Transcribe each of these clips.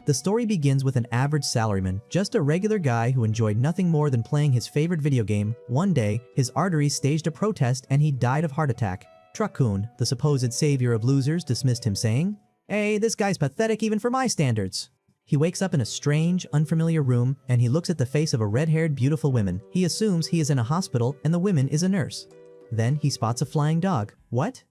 The story begins with an average salaryman, just a regular guy who enjoyed nothing more than playing his favorite video game. One day, his arteries staged a protest and he died of heart attack. Truck-kun, the supposed savior of losers, dismissed him saying, "Hey, this guy's pathetic even for my standards." He wakes up in a strange, unfamiliar room and he looks at the face of a red-haired beautiful woman. He assumes he is in a hospital and the woman is a nurse. Then he spots a flying dog. What?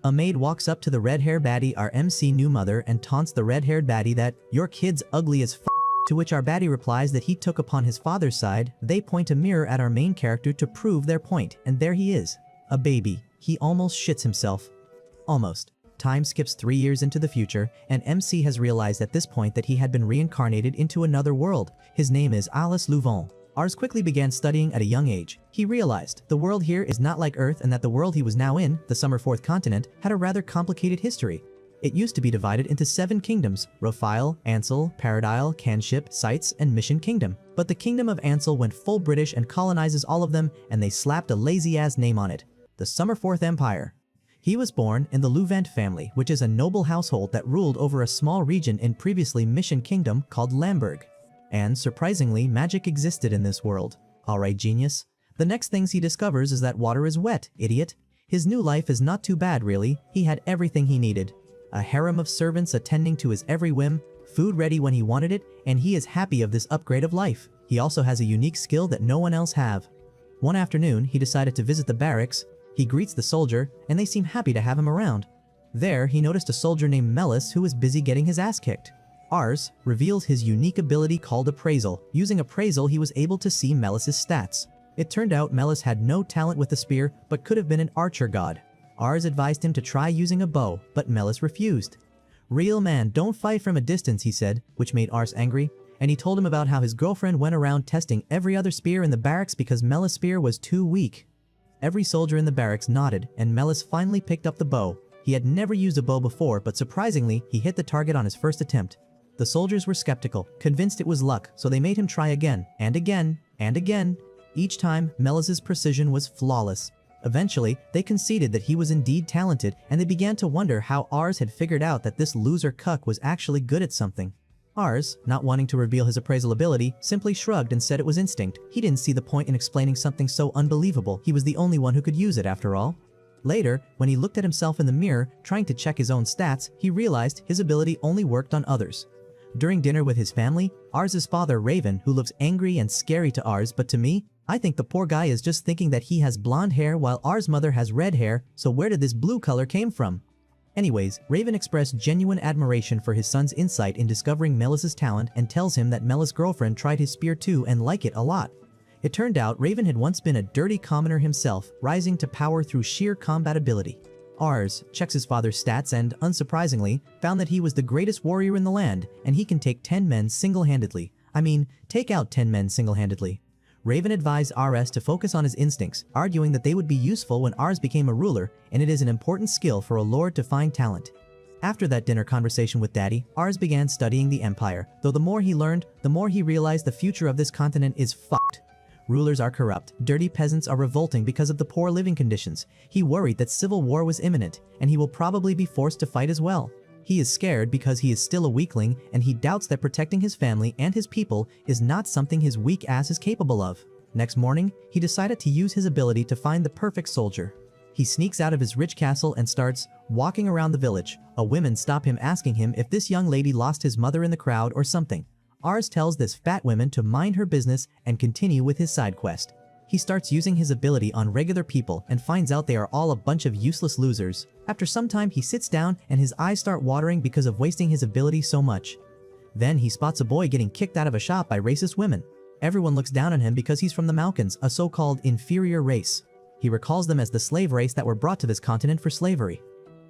A maid walks up to the red-haired baddie, our MC new mother, and taunts the red-haired baddie that, "Your kid's ugly as f***," to which our baddie replies that he took upon his father's side. They point a mirror at our main character to prove their point, and there he is. A baby. He almost shits himself. Almost. Time skips 3 years into the future, and MC has realized at this point that he had been reincarnated into another world. His name is Ars Louvent. Ars quickly began studying at a young age. He realized the world here is not like Earth and that the world he was now in, the Summer Fourth Continent, had a rather complicated history. It used to be divided into 7 kingdoms: Rophile, Ansel, Paradile, Canship, Sites, and Mission Kingdom. But the kingdom of Ansel went full British and colonizes all of them, and they slapped a lazy-ass name on it: the Summer Fourth Empire. He was born in the Louvent family, which is a noble household that ruled over a small region in previously Mission Kingdom called Lamberg. And, surprisingly, magic existed in this world. Alright, genius. The next things he discovers is that water is wet, idiot. His new life is not too bad, really. He had everything he needed. A harem of servants attending to his every whim, food ready when he wanted it, and he is happy of this upgrade of life. He also has a unique skill that no one else have. One afternoon, he decided to visit the barracks. He greets the soldier, and they seem happy to have him around. There, he noticed a soldier named Melis who was busy getting his ass kicked. Ars reveals his unique ability called Appraisal. Using Appraisal, he was able to see Melis's stats. It turned out Melis had no talent with the spear, but could have been an archer god. Ars advised him to try using a bow, but Melis refused. "Real man, don't fight from a distance," he said, which made Ars angry, and he told him about how his girlfriend went around testing every other spear in the barracks because Melis' spear was too weak. Every soldier in the barracks nodded, and Melis finally picked up the bow. He had never used a bow before, but surprisingly, he hit the target on his first attempt. The soldiers were skeptical, convinced it was luck, so they made him try again, and again, and again. Each time, Melis's precision was flawless. Eventually, they conceded that he was indeed talented, and they began to wonder how Ars had figured out that this loser cuck was actually good at something. Ars, not wanting to reveal his appraisal ability, simply shrugged and said it was instinct. He didn't see the point in explaining something so unbelievable. He was the only one who could use it after all. Later, when he looked at himself in the mirror, trying to check his own stats, he realized his ability only worked on others. During dinner with his family, Ars's father Raven, who looks angry and scary to Ars, but to me, I think the poor guy is just thinking that he has blonde hair while Ars' mother has red hair, so where did this blue color came from? Anyways, Raven expressed genuine admiration for his son's insight in discovering Melis's talent and tells him that Melis' girlfriend tried his spear too and liked it a lot. It turned out Raven had once been a dirty commoner himself, rising to power through sheer combat ability. Ars checks his father's stats and, unsurprisingly, found that he was the greatest warrior in the land, and he can take 10 men single-handedly. Take out 10 men single-handedly. Raven advised Ars to focus on his instincts, arguing that they would be useful when Ars became a ruler, and it is an important skill for a lord to find talent. After that dinner conversation with Daddy, Ars began studying the Empire, though the more he learned, the more he realized the future of this continent is fucked. Rulers are corrupt, dirty peasants are revolting because of the poor living conditions. He worried that civil war was imminent, and he will probably be forced to fight as well. He is scared because he is still a weakling, and he doubts that protecting his family and his people is not something his weak ass is capable of. Next morning, he decided to use his ability to find the perfect soldier. He sneaks out of his rich castle and starts walking around the village. A woman stops him asking him if this young lady lost his mother in the crowd or something. Ars tells this fat woman to mind her business and continue with his side quest. He starts using his ability on regular people and finds out they are all a bunch of useless losers. After some time, he sits down and his eyes start watering because of wasting his ability so much. Then he spots a boy getting kicked out of a shop by racist women. Everyone looks down on him because he's from the Malkans, a so-called inferior race. He recalls them as the slave race that were brought to this continent for slavery.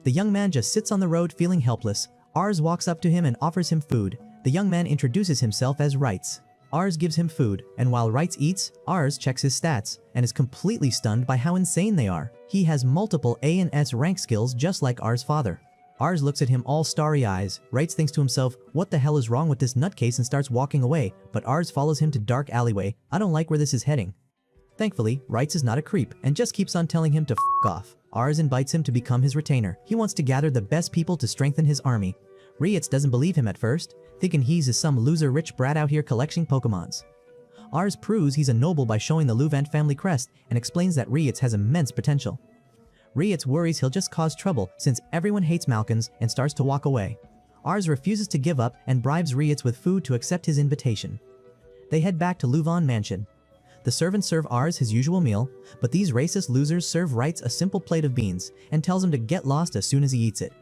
The young man just sits on the road feeling helpless. Ars walks up to him and offers him food. The young man introduces himself as Rights. Ars gives him food, and while Rights eats, Ars checks his stats, and is completely stunned by how insane they are. He has multiple A and S rank skills just like Ars' father. Ars looks at him all starry eyes. Rights thinks to himself, what the hell is wrong with this nutcase, and starts walking away, but Ars follows him to dark alleyway. I don't like where this is heading. Thankfully, Rights is not a creep, and just keeps on telling him to f*** off. Ars invites him to become his retainer. He wants to gather the best people to strengthen his army. Rietz doesn't believe him at first, thinking he's some loser rich brat out here collecting Pokemons. Ars proves he's a noble by showing the Louvent family crest and explains that Rietz has immense potential. Rietz worries he'll just cause trouble since everyone hates Malkins and starts to walk away. Ars refuses to give up and bribes Rietz with food to accept his invitation. They head back to Louvent Mansion. The servants serve Ars his usual meal, but these racist losers serve Rietz a simple plate of beans and tells him to get lost as soon as he eats it.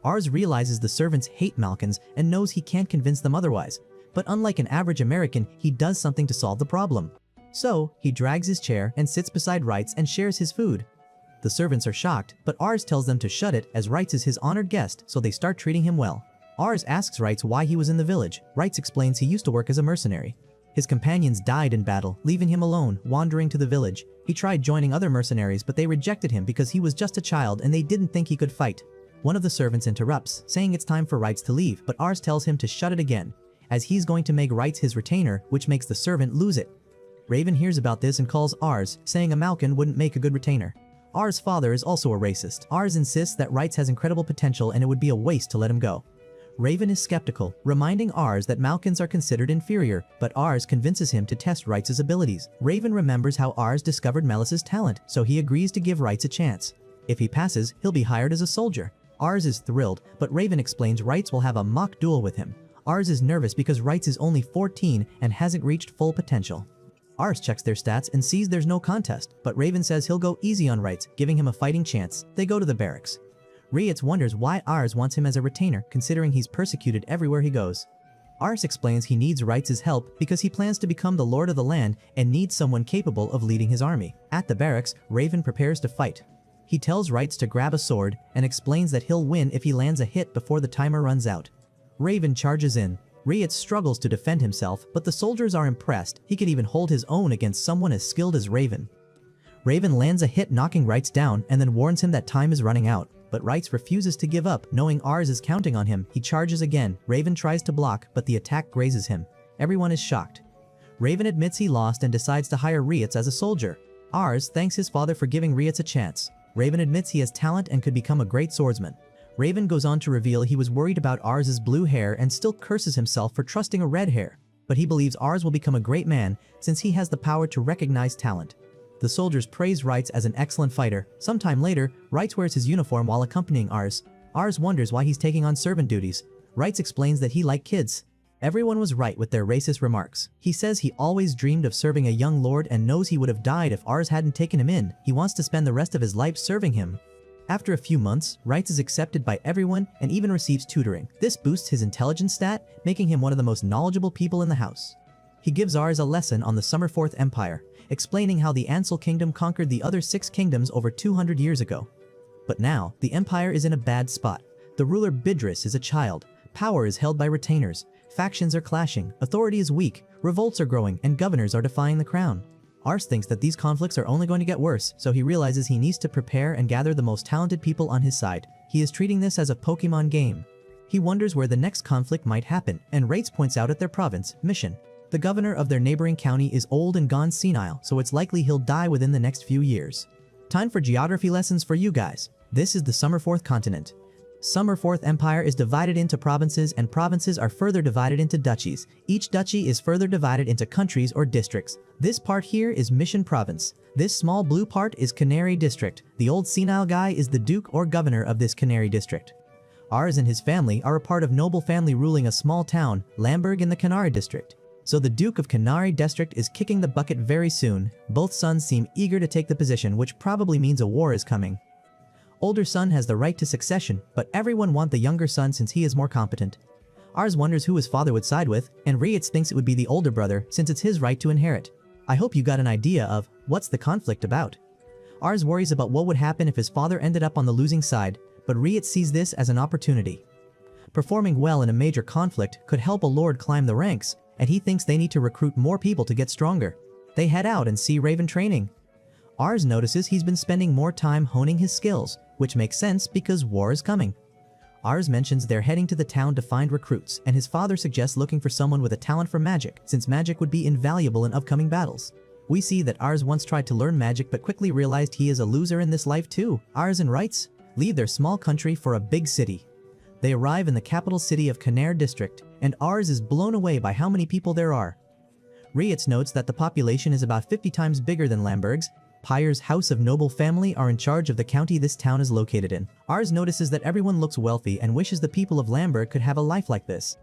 Ars realizes the servants hate Malkins and knows he can't convince them otherwise, but unlike an average American, he does something to solve the problem. So, he drags his chair and sits beside Rietz and shares his food. The servants are shocked, but Ars tells them to shut it as Rietz is his honored guest, so they start treating him well. Ars asks Rietz why he was in the village. Rietz explains he used to work as a mercenary. His companions died in battle, leaving him alone, wandering to the village. He tried joining other mercenaries, but they rejected him because he was just a child and they didn't think he could fight. One of the servants interrupts, saying it's time for Rietz to leave, but Ars tells him to shut it again, as he's going to make Rietz his retainer, which makes the servant lose it. Raven hears about this and calls Ars, saying a Malkin wouldn't make a good retainer. Ars' father is also a racist. Ars insists that Rietz has incredible potential and it would be a waste to let him go. Raven is skeptical, reminding Ars that Malkins are considered inferior, but Ars convinces him to test Rietz' abilities. Raven remembers how Ars discovered Melis's talent, so he agrees to give Rietz a chance. If he passes, he'll be hired as a soldier. Ars is thrilled, but Raven explains Rietz will have a mock duel with him. Ars is nervous because Rietz is only 14 and hasn't reached full potential. Ars checks their stats and sees there's no contest, but Raven says he'll go easy on Rietz, giving him a fighting chance. They go to the barracks. Rietz wonders why Ars wants him as a retainer, considering he's persecuted everywhere he goes. Ars explains he needs Rietz' help because he plans to become the lord of the land and needs someone capable of leading his army. At the barracks, Raven prepares to fight. He tells Rietz to grab a sword and explains that he'll win if he lands a hit before the timer runs out. Raven charges in. Rietz struggles to defend himself, but the soldiers are impressed. He could even hold his own against someone as skilled as Raven. Raven lands a hit knocking Rietz down and then warns him that time is running out. But Rietz refuses to give up, knowing Ars is counting on him. He charges again. Raven tries to block, but the attack grazes him. Everyone is shocked. Raven admits he lost and decides to hire Rietz as a soldier. Ars thanks his father for giving Rietz a chance. Raven admits he has talent and could become a great swordsman. Raven goes on to reveal he was worried about Ars' blue hair and still curses himself for trusting a red hair. But he believes Ars will become a great man since he has the power to recognize talent. The soldiers praise Rietz as an excellent fighter. Sometime later, Rietz wears his uniform while accompanying Ars. Ars wonders why he's taking on servant duties. Rietz explains that he liked kids. Everyone was right with their racist remarks. He says he always dreamed of serving a young lord and knows he would have died if Ars hadn't taken him in. He wants to spend the rest of his life serving him. After a few months, Rietz is accepted by everyone and even receives tutoring. This boosts his intelligence stat, making him one of the most knowledgeable people in the house. He gives Ars a lesson on the Summerforth Empire, explaining how the Ansel Kingdom conquered the other 6 kingdoms over 200 years ago. But now, the empire is in a bad spot. The ruler Bidris is a child. Power is held by retainers. Factions are clashing. Authority is weak. Revolts are growing, and governors are defying the crown. Ars thinks that these conflicts are only going to get worse, so he realizes he needs to prepare and gather the most talented people on his side. He is treating this as a Pokemon game. He wonders where the next conflict might happen, and Rietz points out at their province, Mission. The governor of their neighboring county is old and gone senile, so it's likely he'll die within the next few years. Time for geography lessons for you guys. This is the Summerforth continent. Summerforth Empire is divided into provinces, and provinces are further divided into duchies. Each duchy is further divided into countries or districts. This part here is Mission Province. This small blue part is Canary District. The old senile guy is the duke or governor of this Canary District. Ars and his family are a part of noble family ruling a small town, Lamberg in the Canary District. So the Duke of Canary District is kicking the bucket very soon. Both sons seem eager to take the position, which probably means a war is coming. Older son has the right to succession, but everyone wants the younger son since he is more competent. Ars wonders who his father would side with, and Rietz thinks it would be the older brother since it's his right to inherit. I hope you got an idea of what's the conflict about. Ars worries about what would happen if his father ended up on the losing side, but Rietz sees this as an opportunity. Performing well in a major conflict could help a lord climb the ranks, and he thinks they need to recruit more people to get stronger. They head out and see Raven training. Ars notices he's been spending more time honing his skills, which makes sense because war is coming. Ars mentions they're heading to the town to find recruits, and his father suggests looking for someone with a talent for magic, since magic would be invaluable in upcoming battles. We see that Ars once tried to learn magic but quickly realized he is a loser in this life too. Ars and Rietz leave their small country for a big city. They arrive in the capital city of Caner district, and Ars is blown away by how many people there are. Rietz notes that the population is about 50 times bigger than Lamberg's. Pyre's House of Noble family are in charge of the county this town is located in. Ars notices that everyone looks wealthy and wishes the people of Lamberg could have a life like this.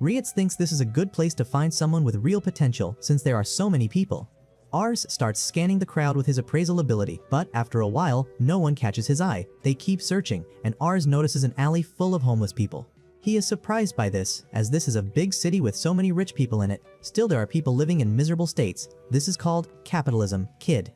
Rietz thinks this is a good place to find someone with real potential since there are so many people. Ars starts scanning the crowd with his appraisal ability, but after a while, no one catches his eye. They keep searching, and Ars notices an alley full of homeless people. He is surprised by this, as this is a big city with so many rich people in it. Still, there are people living in miserable states. This is called capitalism, kid.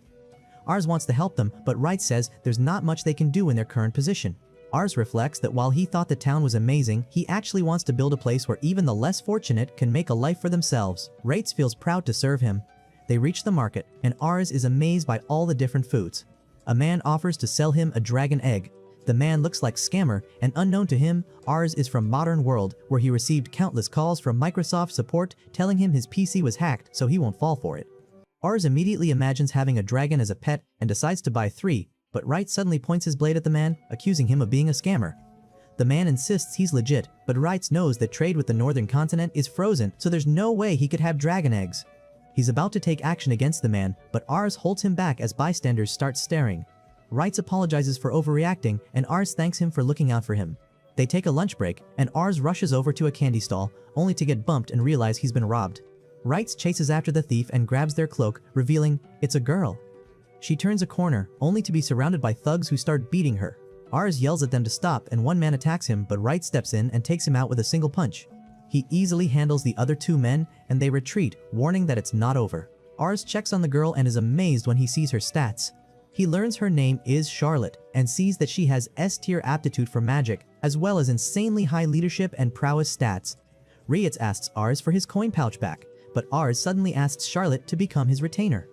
Ars wants to help them, but Wright says there's not much they can do in their current position. Ars reflects that while he thought the town was amazing, he actually wants to build a place where even the less fortunate can make a life for themselves. Wright feels proud to serve him. They reach the market, and Ars is amazed by all the different foods. A man offers to sell him a dragon egg. The man looks like scammer, and unknown to him, Ars is from modern world, where he received countless calls from Microsoft support telling him his PC was hacked so he won't fall for it. Ars immediately imagines having a dragon as a pet and decides to buy 3, but Wright suddenly points his blade at the man, accusing him of being a scammer. The man insists he's legit, but Wright knows that trade with the northern continent is frozen, so there's no way he could have dragon eggs. He's about to take action against the man, but Ars holds him back as bystanders start staring. Wright apologizes for overreacting, and Ars thanks him for looking out for him. They take a lunch break, and Ars rushes over to a candy stall, only to get bumped and realize he's been robbed. Wright chases after the thief and grabs their cloak, revealing it's a girl. She turns a corner, only to be surrounded by thugs who start beating her. Ars yells at them to stop, and one man attacks him, but Wright steps in and takes him out with a single punch. He easily handles the other 2 men, and they retreat, warning that it's not over. Ars checks on the girl and is amazed when he sees her stats. He learns her name is Charlotte, and sees that she has S-tier aptitude for magic, as well as insanely high leadership and prowess stats. Rietz asks Ars for his coin pouch back, but Ars suddenly asks Charlotte to become his retainer.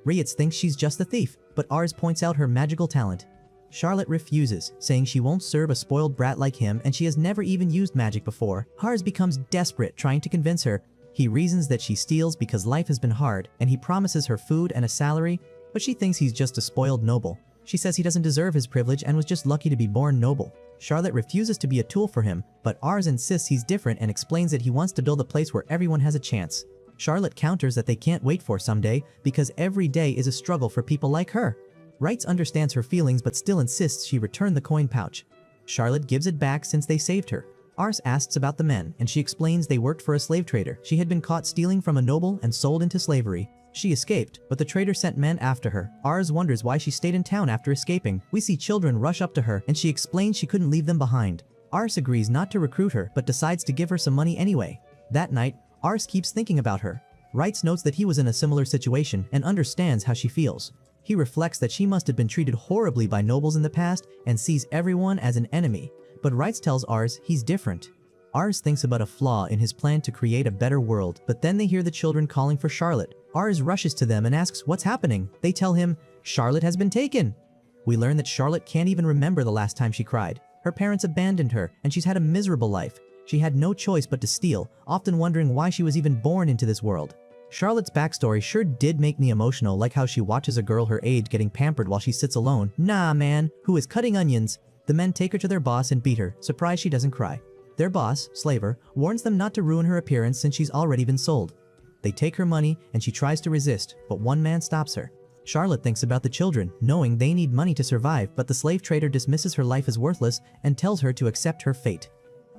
Rietz thinks she's just a thief, but Ars points out her magical talent. Charlotte refuses, saying she won't serve a spoiled brat like him and she has never even used magic before. Ars becomes desperate, trying to convince her. He reasons that she steals because life has been hard, and he promises her food and a salary, but she thinks he's just a spoiled noble. She says he doesn't deserve his privilege and was just lucky to be born noble. Charlotte refuses to be a tool for him, but Ars insists he's different and explains that he wants to build a place where everyone has a chance. Charlotte counters that they can't wait for someday because every day is a struggle for people like her. Wright understands her feelings but still insists she return the coin pouch. Charlotte gives it back since they saved her. Ars asks about the men, and she explains they worked for a slave trader. She had been caught stealing from a noble and sold into slavery. She escaped, but the trader sent men after her. Ars wonders why she stayed in town after escaping. We see children rush up to her, and she explains she couldn't leave them behind. Ars agrees not to recruit her, but decides to give her some money anyway. That night, Ars keeps thinking about her. Wright notes that he was in a similar situation and understands how she feels. He reflects that she must have been treated horribly by nobles in the past and sees everyone as an enemy. But Wright tells Ars he's different. Ars thinks about a flaw in his plan to create a better world, but then they hear the children calling for Charlotte. Ars rushes to them and asks what's happening. They tell him, Charlotte has been taken. We learn that Charlotte can't even remember the last time she cried. Her parents abandoned her, and she's had a miserable life. She had no choice but to steal, often wondering why she was even born into this world. Charlotte's backstory sure did make me emotional, like how she watches a girl her age getting pampered while she sits alone. Nah man, who is cutting onions? The men take her to their boss and beat her, surprised she doesn't cry. Their boss, Slaver, warns them not to ruin her appearance since she's already been sold. They take her money and she tries to resist, but one man stops her. Charlotte thinks about the children, knowing they need money to survive, but the slave trader dismisses her life as worthless and tells her to accept her fate.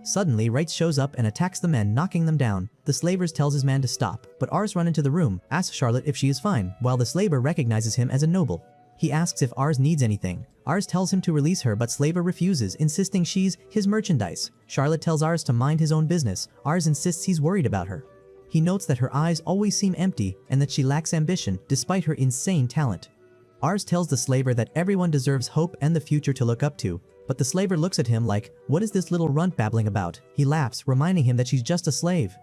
Suddenly, Wright shows up and attacks the men, knocking them down. The slavers tells his man to stop, but Ars run into the room, asks Charlotte if she is fine, while the slaver recognizes him as a noble. He asks if Ars needs anything. Ars tells him to release her, but Slaver refuses, insisting she's his merchandise. Charlotte tells Ars to mind his own business. Ars insists he's worried about her. He notes that her eyes always seem empty and that she lacks ambition, despite her insane talent. Ars tells the slaver that everyone deserves hope and the future to look up to, but the slaver looks at him like, what is this little runt babbling about? He laughs, reminding him that she's just a slave.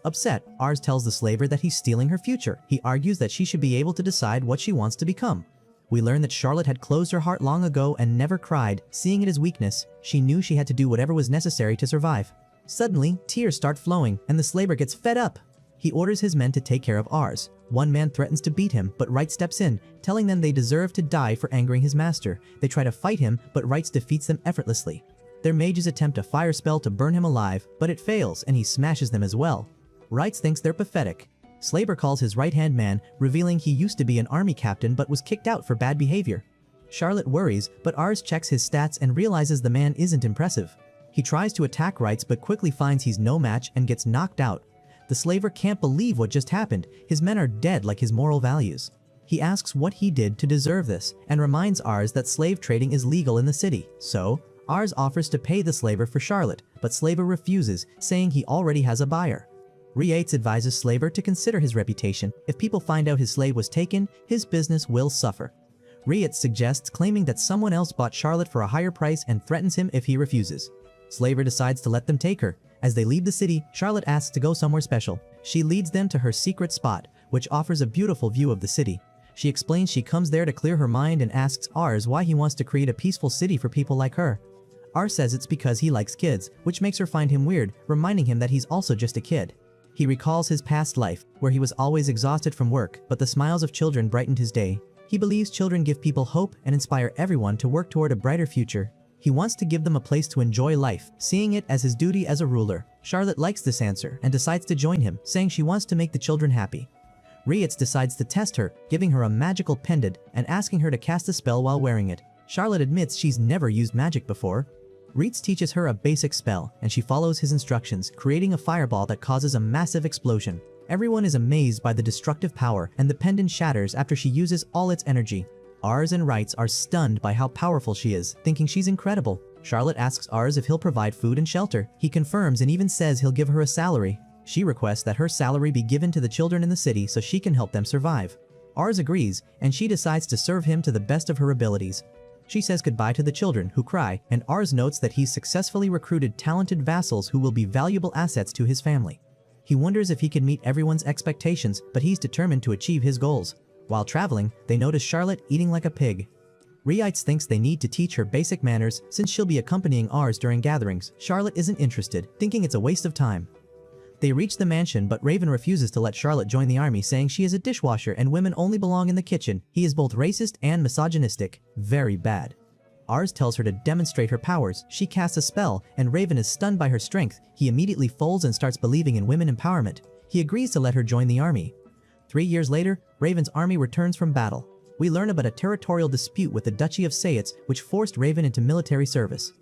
Upset, Ars tells the slaver that he's stealing her future. He argues that she should be able to decide what she wants to become. We learn that Charlotte had closed her heart long ago and never cried. Seeing it as weakness, she knew she had to do whatever was necessary to survive. Suddenly, tears start flowing, and the slaver gets fed up. He orders his men to take care of Ars. One man threatens to beat him, but Wright steps in, telling them they deserve to die for angering his master. They try to fight him, but Wright defeats them effortlessly. Their mages attempt a fire spell to burn him alive, but it fails and he smashes them as well. Wrights thinks they're pathetic. Slaver calls his right-hand man, revealing he used to be an army captain but was kicked out for bad behavior. Charlotte worries, but Ars checks his stats and realizes the man isn't impressive. He tries to attack Wrights but quickly finds he's no match and gets knocked out. The slaver can't believe what just happened. His men are dead like his moral values. He asks what he did to deserve this and reminds Ars that slave trading is legal in the city. So, Ars offers to pay the slaver for Charlotte, but Slaver refuses, saying he already has a buyer. Reates advises Slaver to consider his reputation. If people find out his slave was taken, his business will suffer. Reates suggests claiming that someone else bought Charlotte for a higher price and threatens him if he refuses. Slaver decides to let them take her. As they leave the city, Charlotte asks to go somewhere special. She leads them to her secret spot, which offers a beautiful view of the city. She explains she comes there to clear her mind and asks Ars why he wants to create a peaceful city for people like her. Ars says it's because he likes kids, which makes her find him weird, reminding him that he's also just a kid. He recalls his past life, where he was always exhausted from work, but the smiles of children brightened his day. He believes children give people hope and inspire everyone to work toward a brighter future. He wants to give them a place to enjoy life, seeing it as his duty as a ruler. Charlotte likes this answer and decides to join him, saying she wants to make the children happy. Reates decides to test her, giving her a magical pendant and asking her to cast a spell while wearing it. Charlotte admits she's never used magic before. Reates teaches her a basic spell, and she follows his instructions, creating a fireball that causes a massive explosion. Everyone is amazed by the destructive power, and the pendant shatters after she uses all its energy. Ars and Wrights are stunned by how powerful she is, thinking she's incredible. Charlotte asks Ars if he'll provide food and shelter. He confirms and even says he'll give her a salary. She requests that her salary be given to the children in the city so she can help them survive. Ars agrees, and she decides to serve him to the best of her abilities. She says goodbye to the children, who cry, and Ars notes that he's successfully recruited talented vassals who will be valuable assets to his family. He wonders if he can meet everyone's expectations, but he's determined to achieve his goals. While traveling, they notice Charlotte eating like a pig. Reates thinks they need to teach her basic manners since she'll be accompanying Ars during gatherings. Charlotte isn't interested, thinking it's a waste of time. They reach the mansion, but Raven refuses to let Charlotte join the army, saying she is a dishwasher and women only belong in the kitchen. He is both racist and misogynistic. Very bad. Ars tells her to demonstrate her powers. She casts a spell, and Raven is stunned by her strength. He immediately folds and starts believing in women empowerment. He agrees to let her join the army. 3 years later, Raven's army returns from battle. We learn about a territorial dispute with the Duchy of Sayetz, which forced Raven into military service.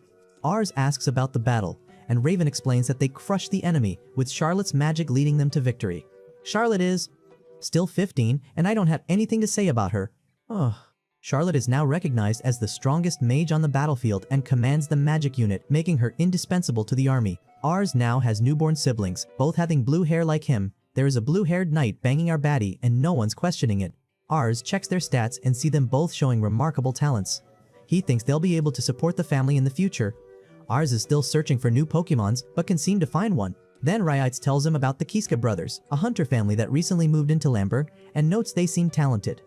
Ars asks about the battle, and Raven explains that they crushed the enemy, with Charlotte's magic leading them to victory. Charlotte is still 15, and I don't have anything to say about her. Ugh. Charlotte is now recognized as the strongest mage on the battlefield and commands the magic unit, making her indispensable to the army. Ars now has newborn siblings, both having blue hair like him. There is a blue-haired knight banging our baddie, and no one's questioning it. Ars checks their stats and see them both showing remarkable talents. He thinks they'll be able to support the family in the future. Ars is still searching for new Pokemons, but can seem to find one. Then Reates tells him about the Kiska brothers, a hunter family that recently moved into Lamber, and notes they seem talented.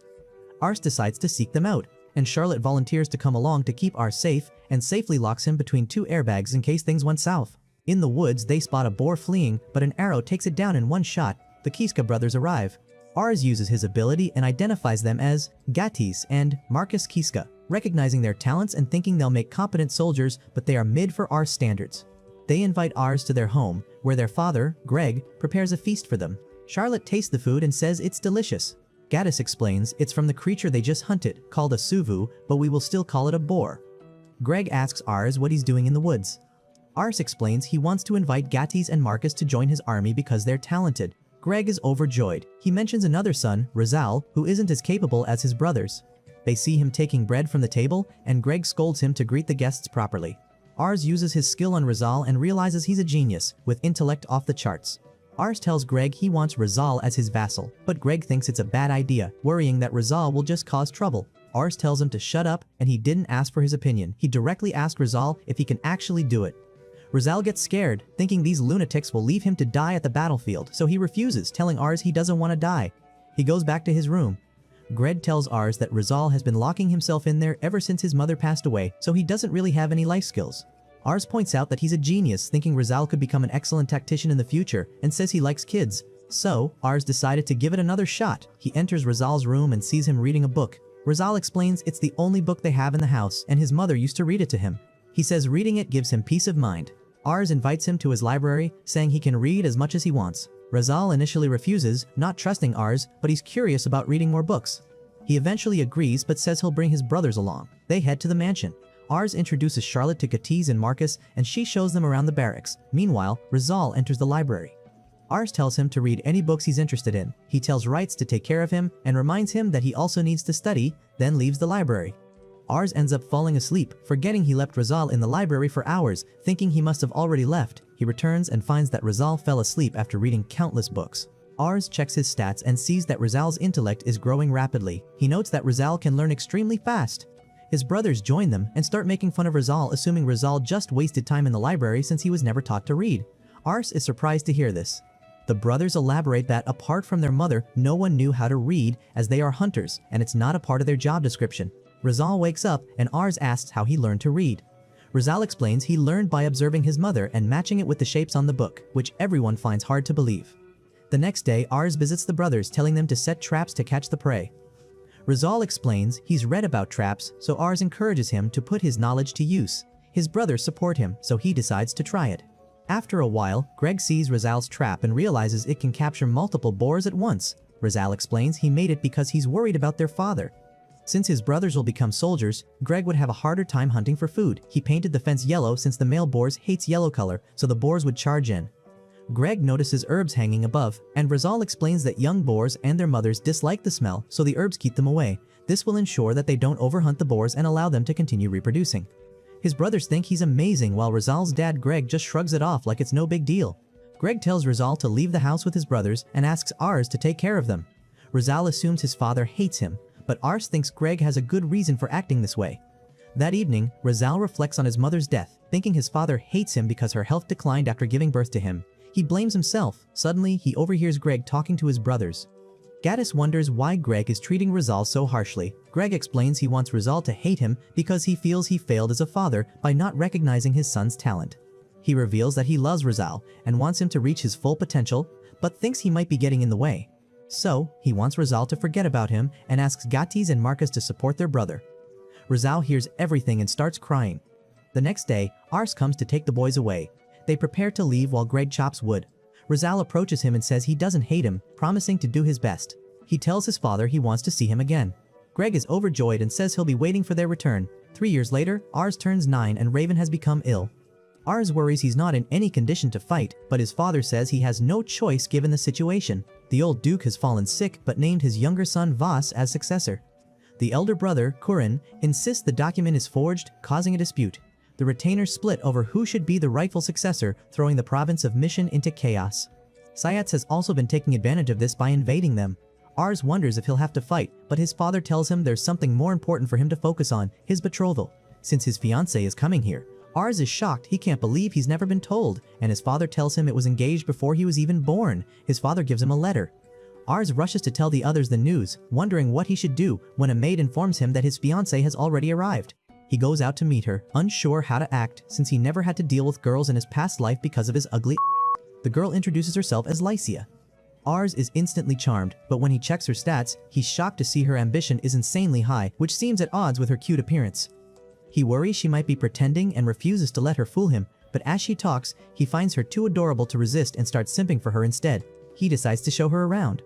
Ars decides to seek them out, and Charlotte volunteers to come along to keep Ars safe, and safely locks him between 2 airbags in case things went south. In the woods, they spot a boar fleeing, but an arrow takes it down in one shot. The Kiska brothers arrive. Ars uses his ability and identifies them as Gatis and Marcus Kiska, recognizing their talents and thinking they'll make competent soldiers, but they are mid for Ars standards. They invite Ars to their home, where their father, Greg, prepares a feast for them. Charlotte tastes the food and says it's delicious. Gatis explains it's from the creature they just hunted, called a Suvu, but we will still call it a boar. Greg asks Ars what he's doing in the woods. Ars explains he wants to invite Gatis and Marcus to join his army because they're talented. Greg is overjoyed. He mentions another son, Rizal, who isn't as capable as his brothers. They see him taking bread from the table, and Greg scolds him to greet the guests properly. Ars uses his skill on Rizal and realizes he's a genius, with intellect off the charts. Ars tells Greg he wants Rizal as his vassal, but Greg thinks it's a bad idea, worrying that Rizal will just cause trouble. Ars tells him to shut up, and he didn't ask for his opinion. He directly asked Rizal if he can actually do it. Rizal gets scared, thinking these lunatics will leave him to die at the battlefield, so he refuses, telling Ars he doesn't want to die. He goes back to his room. Greg tells Ars that Rizal has been locking himself in there ever since his mother passed away, so he doesn't really have any life skills. Ars points out that he's a genius, thinking Rizal could become an excellent tactician in the future, and says he likes kids. So, Ars decided to give it another shot. He enters Rizal's room and sees him reading a book. Rizal explains it's the only book they have in the house, and his mother used to read it to him. He says reading it gives him peace of mind. Ars invites him to his library, saying he can read as much as he wants. Rizal initially refuses, not trusting Ars, but he's curious about reading more books. He eventually agrees but says he'll bring his brothers along. They head to the mansion. Ars introduces Charlotte to Gatiz and Marcus, and she shows them around the barracks. Meanwhile, Rizal enters the library. Ars tells him to read any books he's interested in. He tells Rights to take care of him and reminds him that he also needs to study, then leaves the library. Ars ends up falling asleep, forgetting he left Rizal in the library for hours, thinking he must have already left. He returns and finds that Rizal fell asleep after reading countless books. Ars checks his stats and sees that Rizal's intellect is growing rapidly. He notes that Rizal can learn extremely fast. His brothers join them and start making fun of Rizal, assuming Rizal just wasted time in the library since he was never taught to read. Ars is surprised to hear this. The brothers elaborate that, apart from their mother, no one knew how to read, as they are hunters, and it's not a part of their job description. Rizal wakes up, and Ars asks how he learned to read. Rizal explains he learned by observing his mother and matching it with the shapes on the book, which everyone finds hard to believe. The next day, Ars visits the brothers, telling them to set traps to catch the prey. Rizal explains he's read about traps, so Ars encourages him to put his knowledge to use. His brothers support him, so he decides to try it. After a while, Greg sees Rizal's trap and realizes it can capture multiple boars at once. Rizal explains he made it because he's worried about their father. Since his brothers will become soldiers, Greg would have a harder time hunting for food. He painted the fence yellow since the male boars hates yellow color, so the boars would charge in. Greg notices herbs hanging above, and Rizal explains that young boars and their mothers dislike the smell, so the herbs keep them away. This will ensure that they don't overhunt the boars and allow them to continue reproducing. His brothers think he's amazing, while Rizal's dad Greg just shrugs it off like it's no big deal. Greg tells Rizal to leave the house with his brothers and asks Ars to take care of them. Rizal assumes his father hates him, but Ars thinks Greg has a good reason for acting this way. That evening, Rizal reflects on his mother's death, thinking his father hates him because her health declined after giving birth to him. He blames himself. Suddenly, he overhears Greg talking to his brothers. Gaddis wonders why Greg is treating Rizal so harshly. Greg explains he wants Rizal to hate him because he feels he failed as a father by not recognizing his son's talent. He reveals that he loves Rizal and wants him to reach his full potential, but thinks he might be getting in the way. So, he wants Rizal to forget about him and asks Gatiz and Marcus to support their brother. Rizal hears everything and starts crying. The next day, Ars comes to take the boys away. They prepare to leave while Greg chops wood. Rizal approaches him and says he doesn't hate him, promising to do his best. He tells his father he wants to see him again. Greg is overjoyed and says he'll be waiting for their return. 3 years later, Ars turns 9 and Raven has become ill. Ars worries he's not in any condition to fight, but his father says he has no choice given the situation. The old duke has fallen sick but named his younger son Vas as successor. The elder brother, Kurin, insists the document is forged, causing a dispute. The retainers split over who should be the rightful successor, throwing the province of Mission into chaos. Sayats has also been taking advantage of this by invading them. Ars wonders if he'll have to fight, but his father tells him there's something more important for him to focus on, his betrothal. Since his fiancée is coming here, Ars is shocked. He can't believe he's never been told, and his father tells him it was engaged before he was even born. His father gives him a letter. Ars rushes to tell the others the news, wondering what he should do when a maid informs him that his fiancée has already arrived. He goes out to meet her, unsure how to act since he never had to deal with girls in his past life because of his ugly. The girl introduces herself as Lycia. Ars is instantly charmed, but when he checks her stats, he's shocked to see her ambition is insanely high, which seems at odds with her cute appearance. He worries she might be pretending and refuses to let her fool him, but as she talks, he finds her too adorable to resist and starts simping for her instead. He decides to show her around.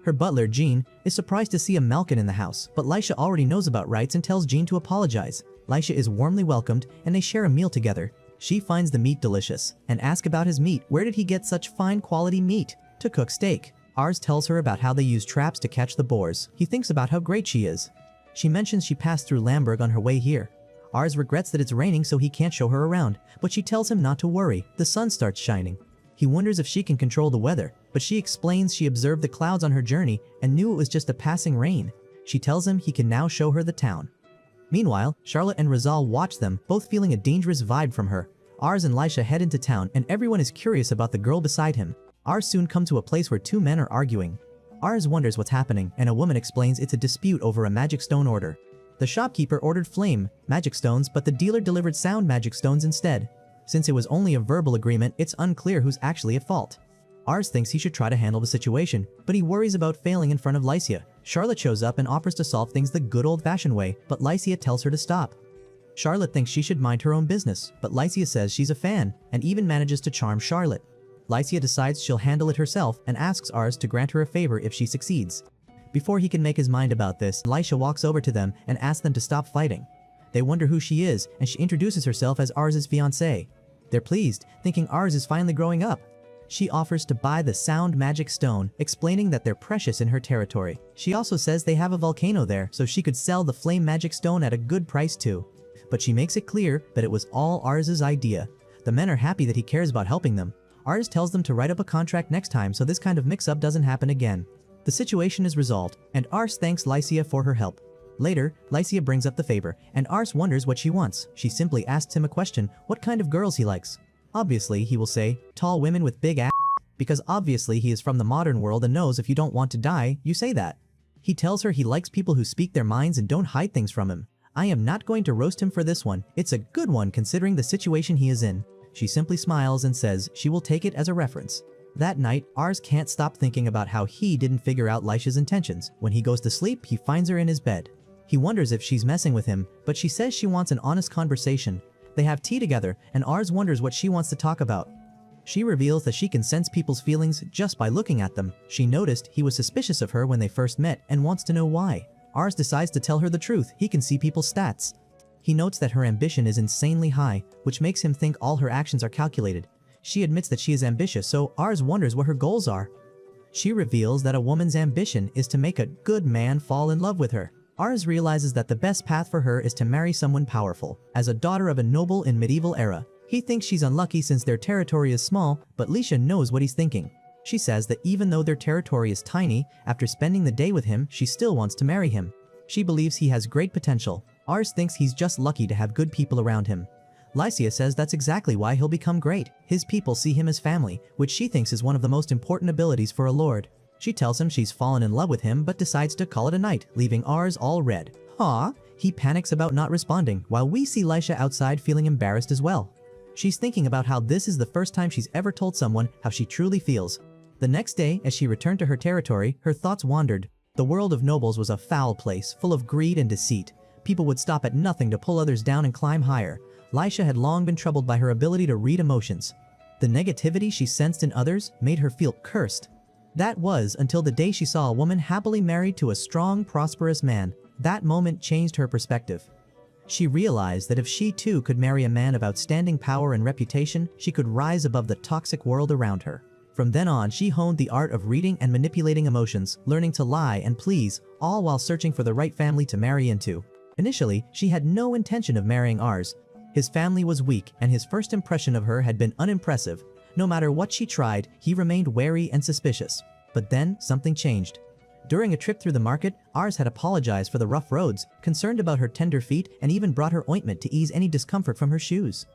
Her butler, Jean, is surprised to see a Malkin in the house, but Lycia already knows about Rights and tells Jean to apologize. Lycia is warmly welcomed and they share a meal together. She finds the meat delicious and asks about his meat. Where did he get such fine quality meat? To cook steak. Ars tells her about how they use traps to catch the boars. He thinks about how great she is. She mentions she passed through Lamberg on her way here. Ars regrets that it's raining so he can't show her around, but she tells him not to worry. The sun starts shining. He wonders if she can control the weather, but she explains she observed the clouds on her journey and knew it was just a passing rain. She tells him he can now show her the town. Meanwhile, Charlotte and Rizal watch them, both feeling a dangerous vibe from her. Ars and Lycia head into town and everyone is curious about the girl beside him. Ars soon come to a place where two men are arguing. Ars wonders what's happening and a woman explains it's a dispute over a magic stone order. The shopkeeper ordered flame magic stones, but the dealer delivered sound magic stones instead. Since it was only a verbal agreement, it's unclear who's actually at fault. Ars thinks he should try to handle the situation, but he worries about failing in front of Lycia. Charlotte shows up and offers to solve things the good old-fashioned way, but Lycia tells her to stop. Charlotte thinks she should mind her own business, but Lycia says she's a fan and even manages to charm Charlotte. Lycia decides she'll handle it herself and asks Ars to grant her a favor if she succeeds. Before he can make his mind about this, Lycia walks over to them and asks them to stop fighting. They wonder who she is, and she introduces herself as Ars's fiancée. They're pleased, thinking Ars is finally growing up. She offers to buy the sound magic stone, explaining that they're precious in her territory. She also says they have a volcano there, so she could sell the flame magic stone at a good price too. But she makes it clear that it was all Ars's idea. The men are happy that he cares about helping them. Ars tells them to write up a contract next time so this kind of mix-up doesn't happen again. The situation is resolved, and Ars thanks Lycia for her help. Later, Lycia brings up the favor, and Ars wonders what she wants. She simply asks him a question, what kind of girls he likes. Obviously, he will say, tall women with big ass, because obviously he is from the modern world and knows if you don't want to die, you say that. He tells her he likes people who speak their minds and don't hide things from him. I am not going to roast him for this one, it's a good one considering the situation he is in. She simply smiles and says she will take it as a reference. That night, Ars can't stop thinking about how he didn't figure out Lycia's intentions. When he goes to sleep, he finds her in his bed. He wonders if she's messing with him, but she says she wants an honest conversation. They have tea together, and Ars wonders what she wants to talk about. She reveals that she can sense people's feelings just by looking at them. She noticed he was suspicious of her when they first met and wants to know why. Ars decides to tell her the truth. He can see people's stats. He notes that her ambition is insanely high, which makes him think all her actions are calculated. She admits that she is ambitious, so Ars wonders what her goals are. She reveals that a woman's ambition is to make a good man fall in love with her. Ars realizes that the best path for her is to marry someone powerful. As a daughter of a noble in medieval era, he thinks she's unlucky since their territory is small, but Lycia knows what he's thinking. She says that even though their territory is tiny, after spending the day with him, she still wants to marry him. She believes he has great potential. Ars thinks he's just lucky to have good people around him. Lycia says that's exactly why he'll become great. His people see him as family, which she thinks is one of the most important abilities for a lord. She tells him she's fallen in love with him but decides to call it a night, leaving Ars all red. Huh? He panics about not responding, while we see Lycia outside feeling embarrassed as well. She's thinking about how this is the first time she's ever told someone how she truly feels. The next day, as she returned to her territory, her thoughts wandered. The world of nobles was a foul place, full of greed and deceit. People would stop at nothing to pull others down and climb higher. Lycia had long been troubled by her ability to read emotions. The negativity she sensed in others made her feel cursed. That was until the day she saw a woman happily married to a strong, prosperous man. That moment changed her perspective. She realized that if she too could marry a man of outstanding power and reputation, she could rise above the toxic world around her. From then on, she honed the art of reading and manipulating emotions, learning to lie and please, all while searching for the right family to marry into. Initially, she had no intention of marrying Ars. His family was weak, and his first impression of her had been unimpressive. No matter what she tried, he remained wary and suspicious. But then, something changed. During a trip through the market, Ars had apologized for the rough roads, concerned about her tender feet, and even brought her ointment to ease any discomfort from her shoes.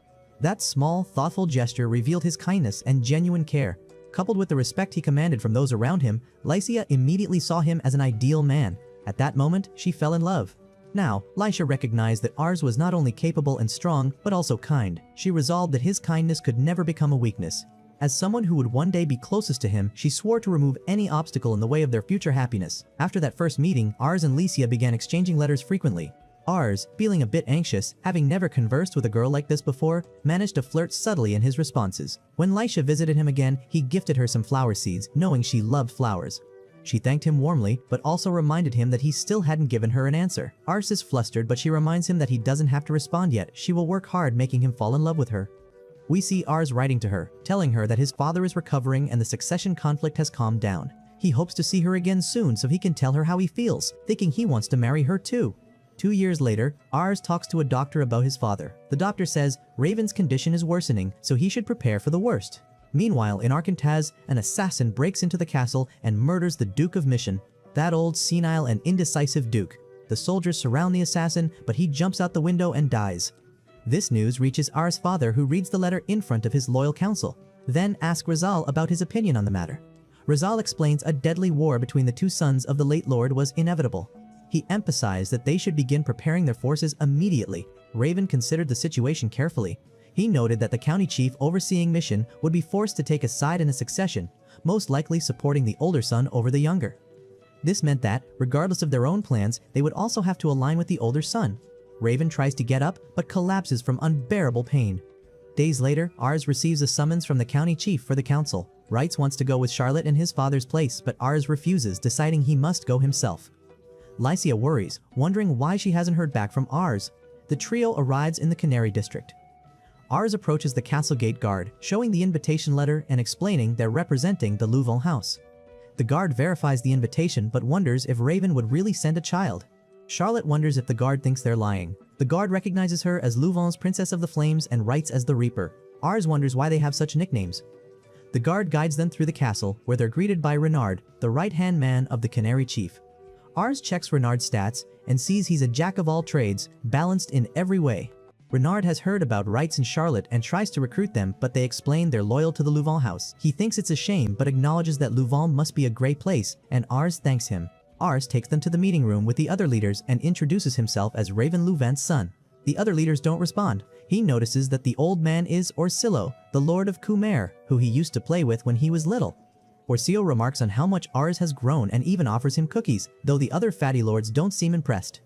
That small, thoughtful gesture revealed his kindness and genuine care. Coupled with the respect he commanded from those around him, Lycia immediately saw him as an ideal man. At that moment, she fell in love. Now, Lycia recognized that Ars was not only capable and strong, but also kind. She resolved that his kindness could never become a weakness. As someone who would one day be closest to him, she swore to remove any obstacle in the way of their future happiness. After that first meeting, Ars and Lycia began exchanging letters frequently. Ars, feeling a bit anxious, having never conversed with a girl like this before, managed to flirt subtly in his responses. When Lycia visited him again, he gifted her some flower seeds, knowing she loved flowers. She thanked him warmly, but also reminded him that he still hadn't given her an answer. Ars is flustered, but she reminds him that he doesn't have to respond yet. She will work hard making him fall in love with her. We see Ars writing to her, telling her that his father is recovering and the succession conflict has calmed down. He hopes to see her again soon so he can tell her how he feels, thinking he wants to marry her too. 2 years later, Ars talks to a doctor about his father. The doctor says Raven's condition is worsening, so he should prepare for the worst. Meanwhile, in Arkansas, an assassin breaks into the castle and murders the Duke of Mission, that old senile and indecisive duke. The soldiers surround the assassin, but he jumps out the window and dies. This news reaches Ars' father, who reads the letter in front of his loyal council, then asks Rizal about his opinion on the matter. Rizal explains a deadly war between the two sons of the late lord was inevitable. He emphasized that they should begin preparing their forces immediately. Raven considered the situation carefully. He noted that the county chief overseeing Mission would be forced to take a side in a succession, most likely supporting the older son over the younger. This meant that, regardless of their own plans, they would also have to align with the older son. Raven tries to get up, but collapses from unbearable pain. Days later, Ars receives a summons from the county chief for the council. Wrights wants to go with Charlotte in his father's place, but Ars refuses, deciding he must go himself. Lycia worries, wondering why she hasn't heard back from Ars. The trio arrives in the Canary district. Ars approaches the castle gate guard, showing the invitation letter and explaining they're representing the Louvent house. The guard verifies the invitation but wonders if Raven would really send a child. Charlotte wonders if the guard thinks they're lying. The guard recognizes her as Louvent's Princess of the Flames and writes as the Reaper. Ars wonders why they have such nicknames. The guard guides them through the castle, where they're greeted by Renard, the right-hand man of the Canary chief. Ars checks Renard's stats and sees he's a jack of all trades, balanced in every way. Renard has heard about Wrights and Charlotte and tries to recruit them, but they explain they're loyal to the Louvent house. He thinks it's a shame but acknowledges that Louvent must be a great place, and Ars thanks him. Ars takes them to the meeting room with the other leaders and introduces himself as Raven Louvent's son. The other leaders don't respond. He notices that the old man is Orsillo, the Lord of Coumer, who he used to play with when he was little. Orsillo remarks on how much Ars has grown and even offers him cookies, though the other fatty lords don't seem impressed.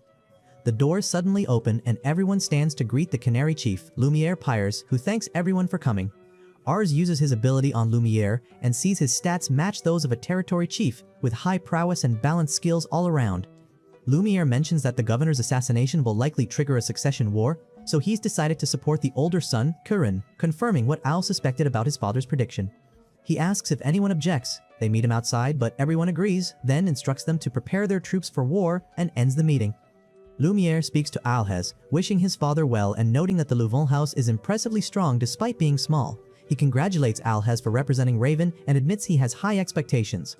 The doors suddenly open and everyone stands to greet the Canary chief, Lumiere Pyres, who thanks everyone for coming. Ars uses his ability on Lumiere and sees his stats match those of a territory chief, with high prowess and balanced skills all around. Lumiere mentions that the governor's assassination will likely trigger a succession war, so he's decided to support the older son, Curran, confirming what Al suspected about his father's prediction. He asks if anyone objects. They meet him outside, but everyone agrees, then instructs them to prepare their troops for war and ends the meeting. Lumiere speaks to Alhez, wishing his father well and noting that the Louvent house is impressively strong despite being small. He congratulates Alhez for representing Raven and admits he has high expectations.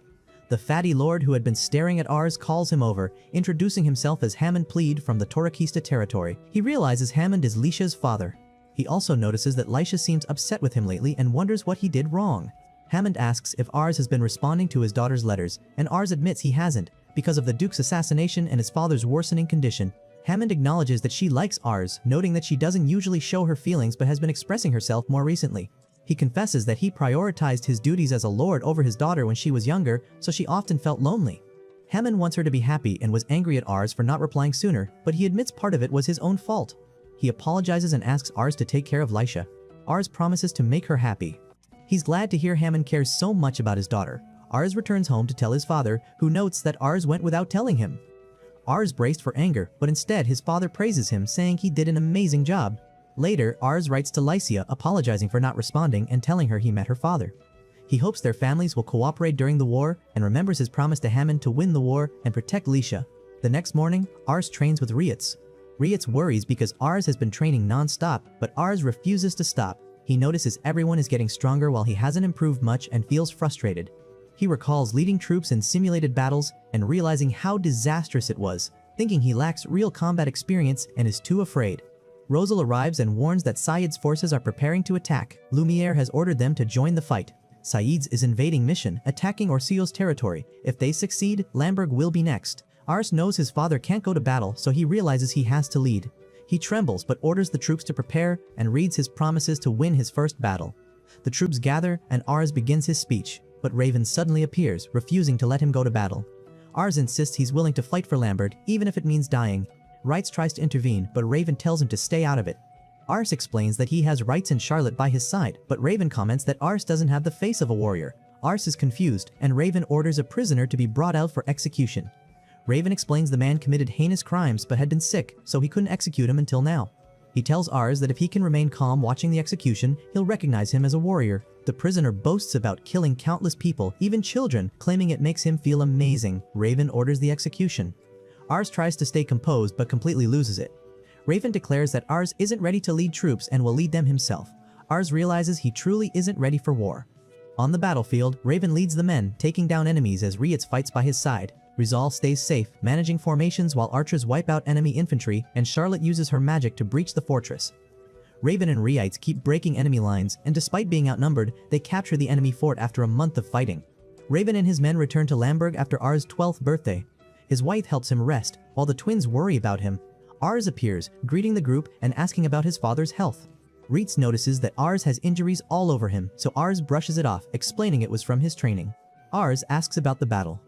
The fatty lord who had been staring at Ars calls him over, introducing himself as Hammond Plead from the Torquista territory. He realizes Hammond is Lisha's father. He also notices that Lisha seems upset with him lately and wonders what he did wrong. Hammond asks if Ars has been responding to his daughter's letters, and Ars admits he hasn't, because of the Duke's assassination and his father's worsening condition. Hammond acknowledges that she likes Ars, noting that she doesn't usually show her feelings but has been expressing herself more recently. He confesses that he prioritized his duties as a lord over his daughter when she was younger, so she often felt lonely. Hammond wants her to be happy and was angry at Ars for not replying sooner, but he admits part of it was his own fault. He apologizes and asks Ars to take care of Lisha. Ars promises to make her happy. He's glad to hear Hammond cares so much about his daughter. Ars returns home to tell his father, who notes that Ars went without telling him. Ars braced for anger, but instead his father praises him, saying he did an amazing job. Later, Ars writes to Lycia, apologizing for not responding and telling her he met her father. He hopes their families will cooperate during the war and remembers his promise to Hammond to win the war and protect Lisha. The next morning, Ars trains with Rietz. Rietz worries because Ars has been training non-stop, but Ars refuses to stop. He notices everyone is getting stronger while he hasn't improved much and feels frustrated. He recalls leading troops in simulated battles and realizing how disastrous it was, thinking he lacks real combat experience and is too afraid. Rosal arrives and warns that Said's forces are preparing to attack. Lumiere has ordered them to join the fight. Said's is invading mission, attacking Orsillo's territory. If they succeed, Lamberg will be next. Ars knows his father can't go to battle, so he realizes he has to lead. He trembles but orders the troops to prepare and reads his promises to win his first battle. The troops gather and Ars begins his speech, but Raven suddenly appears, refusing to let him go to battle. Ars insists he's willing to fight for Lambert, even if it means dying. Wrights tries to intervene, but Raven tells him to stay out of it. Ars explains that he has Wrights and Charlotte by his side, but Raven comments that Ars doesn't have the face of a warrior. Ars is confused, and Raven orders a prisoner to be brought out for execution. Raven explains the man committed heinous crimes but had been sick, so he couldn't execute him until now. He tells Ars that if he can remain calm watching the execution, he'll recognize him as a warrior. The prisoner boasts about killing countless people, even children, claiming it makes him feel amazing. Raven orders the execution. Ars tries to stay composed but completely loses it. Raven declares that Ars isn't ready to lead troops and will lead them himself. Ars realizes he truly isn't ready for war. On the battlefield, Raven leads the men, taking down enemies as Rietz fights by his side. Rizal stays safe, managing formations while archers wipe out enemy infantry, and Charlotte uses her magic to breach the fortress. Raven and Rietz keep breaking enemy lines, and despite being outnumbered, they capture the enemy fort after a month of fighting. Raven and his men return to Lamberg after Ars' 12th birthday. His wife helps him rest, while the twins worry about him. Ars appears, greeting the group and asking about his father's health. Rietz notices that Ars has injuries all over him, so Ars brushes it off, explaining it was from his training. Ars asks about the battle.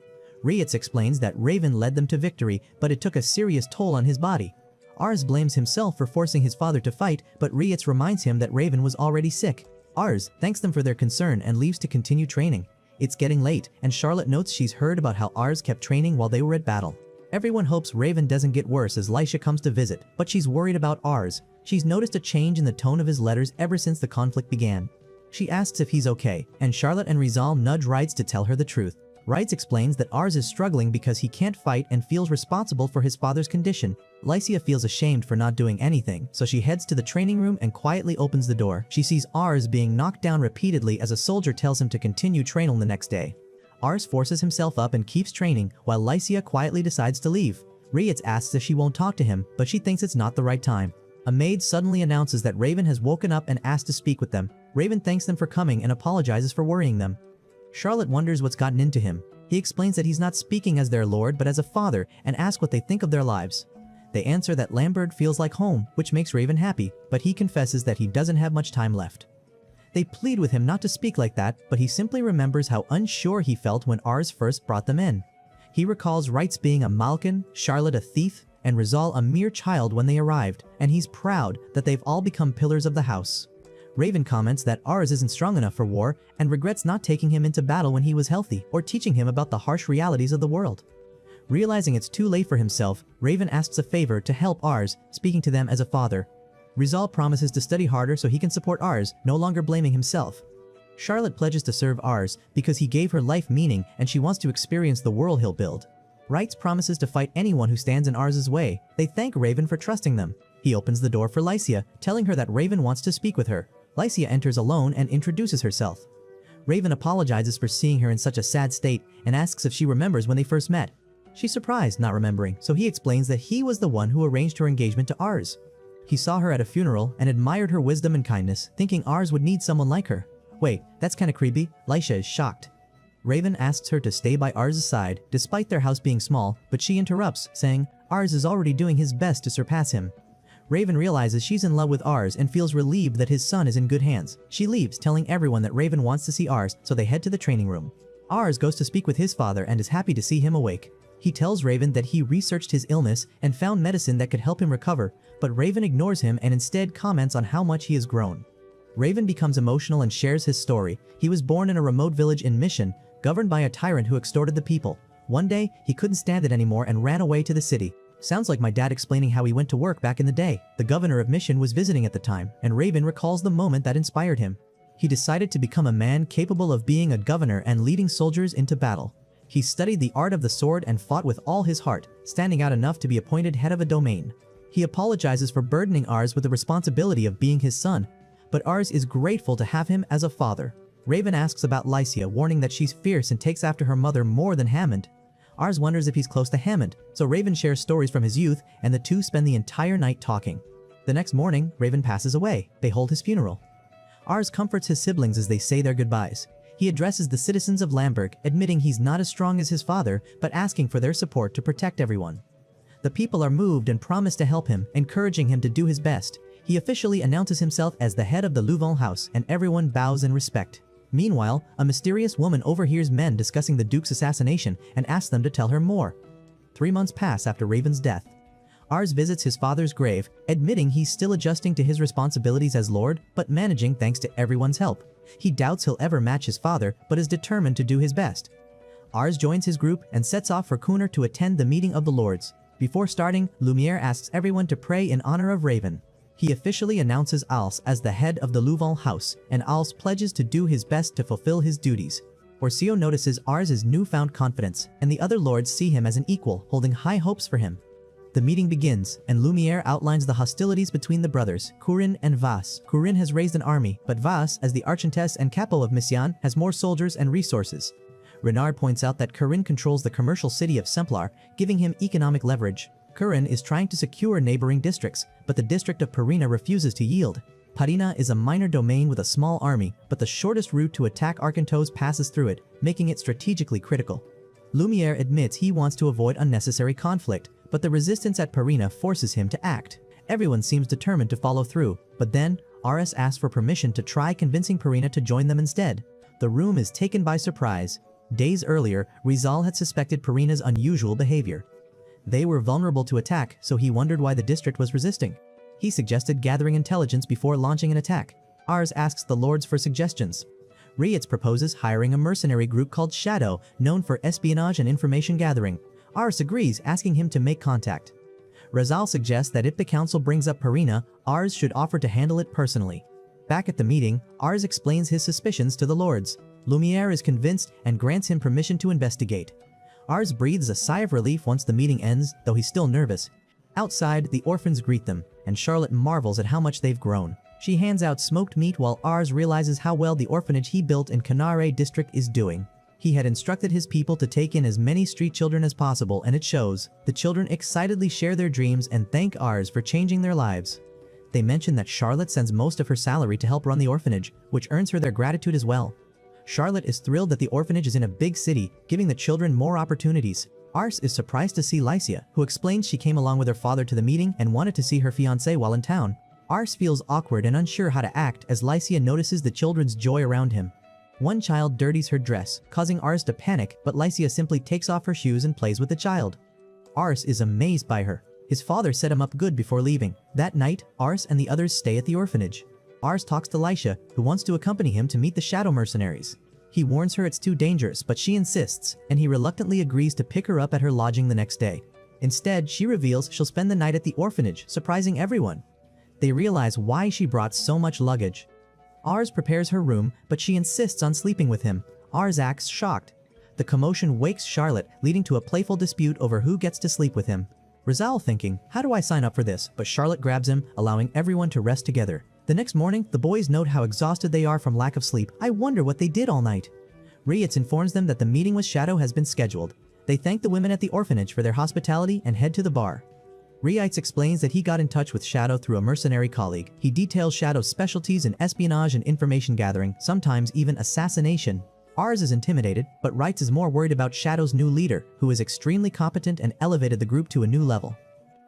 Rietz explains that Raven led them to victory, but it took a serious toll on his body. Ars blames himself for forcing his father to fight, but Rietz reminds him that Raven was already sick. Ars thanks them for their concern and leaves to continue training. It's getting late, and Charlotte notes she's heard about how Ars kept training while they were at battle. Everyone hopes Raven doesn't get worse as Lycia comes to visit, but she's worried about Ars. She's noticed a change in the tone of his letters ever since the conflict began. She asks if he's okay, and Charlotte and Rizal nudge Reitz to tell her the truth. Reitz explains that Ars is struggling because he can't fight and feels responsible for his father's condition. Lycia feels ashamed for not doing anything, so she heads to the training room and quietly opens the door. She sees Ars being knocked down repeatedly as a soldier tells him to continue training the next day. Ars forces himself up and keeps training, while Lycia quietly decides to leave. Rietz asks if she won't talk to him, but she thinks it's not the right time. A maid suddenly announces that Raven has woken up and asked to speak with them. Raven thanks them for coming and apologizes for worrying them. Charlotte wonders what's gotten into him. He explains that he's not speaking as their lord but as a father and asks what they think of their lives. They answer that Lambert feels like home, which makes Raven happy, but he confesses that he doesn't have much time left. They plead with him not to speak like that, but he simply remembers how unsure he felt when Ars first brought them in. He recalls Reitz being a Malkin, Charlotte a thief, and Rizal a mere child when they arrived, and he's proud that they've all become pillars of the house. Raven comments that Ars isn't strong enough for war and regrets not taking him into battle when he was healthy or teaching him about the harsh realities of the world. Realizing it's too late for himself, Raven asks a favor to help Ars, speaking to them as a father. Rizal promises to study harder so he can support Ars, no longer blaming himself. Charlotte pledges to serve Ars because he gave her life meaning and she wants to experience the world he'll build. Reitz promises to fight anyone who stands in Ars's way. They thank Raven for trusting them. He opens the door for Lycia, telling her that Raven wants to speak with her. Lycia enters alone and introduces herself. Raven apologizes for seeing her in such a sad state and asks if she remembers when they first met. She's surprised not remembering, so he explains that he was the one who arranged her engagement to Ars. He saw her at a funeral and admired her wisdom and kindness, thinking Ars would need someone like her. Wait, that's kinda creepy. Lycia is shocked. Raven asks her to stay by Ars' side, despite their house being small, but she interrupts, saying Ars is already doing his best to surpass him. Raven realizes she's in love with Ars and feels relieved that his son is in good hands. She leaves, telling everyone that Raven wants to see Ars, so they head to the training room. Ars goes to speak with his father and is happy to see him awake. He tells Raven that he researched his illness and found medicine that could help him recover, but Raven ignores him and instead comments on how much he has grown. Raven becomes emotional and shares his story. He was born in a remote village in Mission, governed by a tyrant who extorted the people. One day, he couldn't stand it anymore and ran away to the city. Sounds like my dad explaining how he went to work back in the day. The governor of Mission was visiting at the time, and Raven recalls the moment that inspired him. He decided to become a man capable of being a governor and leading soldiers into battle. He studied the art of the sword and fought with all his heart, standing out enough to be appointed head of a domain. He apologizes for burdening Ars with the responsibility of being his son, but Ars is grateful to have him as a father. Raven asks about Lycia, warning that she's fierce and takes after her mother more than Hammond. Ars wonders if he's close to Hammond, so Raven shares stories from his youth, and the two spend the entire night talking. The next morning, Raven passes away. They hold his funeral. Ars comforts his siblings as they say their goodbyes. He addresses the citizens of Lamberg, admitting he's not as strong as his father, but asking for their support to protect everyone. The people are moved and promise to help him, encouraging him to do his best. He officially announces himself as the head of the Louvent house, and everyone bows in respect. Meanwhile, a mysterious woman overhears men discussing the Duke's assassination and asks them to tell her more. 3 months pass after Raven's death. Ars visits his father's grave, admitting he's still adjusting to his responsibilities as Lord, but managing thanks to everyone's help. He doubts he'll ever match his father, but is determined to do his best. Ars joins his group and sets off for Kunar to attend the meeting of the Lords. Before starting, Lumiere asks everyone to pray in honor of Raven. He officially announces Als as the head of the Louvent house, and Als pledges to do his best to fulfill his duties. Orsio notices Ars' newfound confidence, and the other lords see him as an equal, holding high hopes for him. The meeting begins, and Lumiere outlines the hostilities between the brothers, Kurin and Vas. Kurin has raised an army, but Vas, as the Archantess and capo of Mission, has more soldiers and resources. Renard points out that Kurin controls the commercial city of Semplar, giving him economic leverage. Kurin is trying to secure neighboring districts, but the district of Parina refuses to yield. Parina is a minor domain with a small army, but the shortest route to attack Arcantos passes through it, making it strategically critical. Lumiere admits he wants to avoid unnecessary conflict, but the resistance at Parina forces him to act. Everyone seems determined to follow through, but then, Aris asks for permission to try convincing Parina to join them instead. The room is taken by surprise. Days earlier, Rizal had suspected Parina's unusual behavior. They were vulnerable to attack, so he wondered why the district was resisting. He suggested gathering intelligence before launching an attack. Ars asks the lords for suggestions. Rietz proposes hiring a mercenary group called Shadow, known for espionage and information gathering. Ars agrees, asking him to make contact. Razal suggests that if the council brings up Purina, Ars should offer to handle it personally. Back at the meeting, Ars explains his suspicions to the lords. Lumiere is convinced and grants him permission to investigate. Ars breathes a sigh of relief once the meeting ends, though he's still nervous. Outside, the orphans greet them, and Charlotte marvels at how much they've grown. She hands out smoked meat while Ars realizes how well the orphanage he built in Canare district is doing. He had instructed his people to take in as many street children as possible, and it shows. The children excitedly share their dreams and thank Ars for changing their lives. They mention that Charlotte sends most of her salary to help run the orphanage, which earns her their gratitude as well. Charlotte is thrilled that the orphanage is in a big city, giving the children more opportunities. Ars is surprised to see Lycia, who explains she came along with her father to the meeting and wanted to see her fiancé while in town. Ars feels awkward and unsure how to act as Lycia notices the children's joy around him. One child dirties her dress, causing Ars to panic, but Lycia simply takes off her shoes and plays with the child. Ars is amazed by her. His father set him up good before leaving. That night, Ars and the others stay at the orphanage. Ars talks to Lycia, who wants to accompany him to meet the shadow mercenaries. He warns her it's too dangerous, but she insists, and he reluctantly agrees to pick her up at her lodging the next day. Instead, she reveals she'll spend the night at the orphanage, surprising everyone. They realize why she brought so much luggage. Ars prepares her room, but she insists on sleeping with him. Ars acts shocked. The commotion wakes Charlotte, leading to a playful dispute over who gets to sleep with him. Razal thinking, how do I sign up for this? But Charlotte grabs him, allowing everyone to rest together. The next morning, the boys note how exhausted they are from lack of sleep. I wonder what they did all night. Rietz informs them that the meeting with Shadow has been scheduled. They thank the women at the orphanage for their hospitality and head to the bar. Rietz explains that he got in touch with Shadow through a mercenary colleague. He details Shadow's specialties in espionage and information gathering, sometimes even assassination. Ars is intimidated, but Rietz is more worried about Shadow's new leader, who is extremely competent and elevated the group to a new level.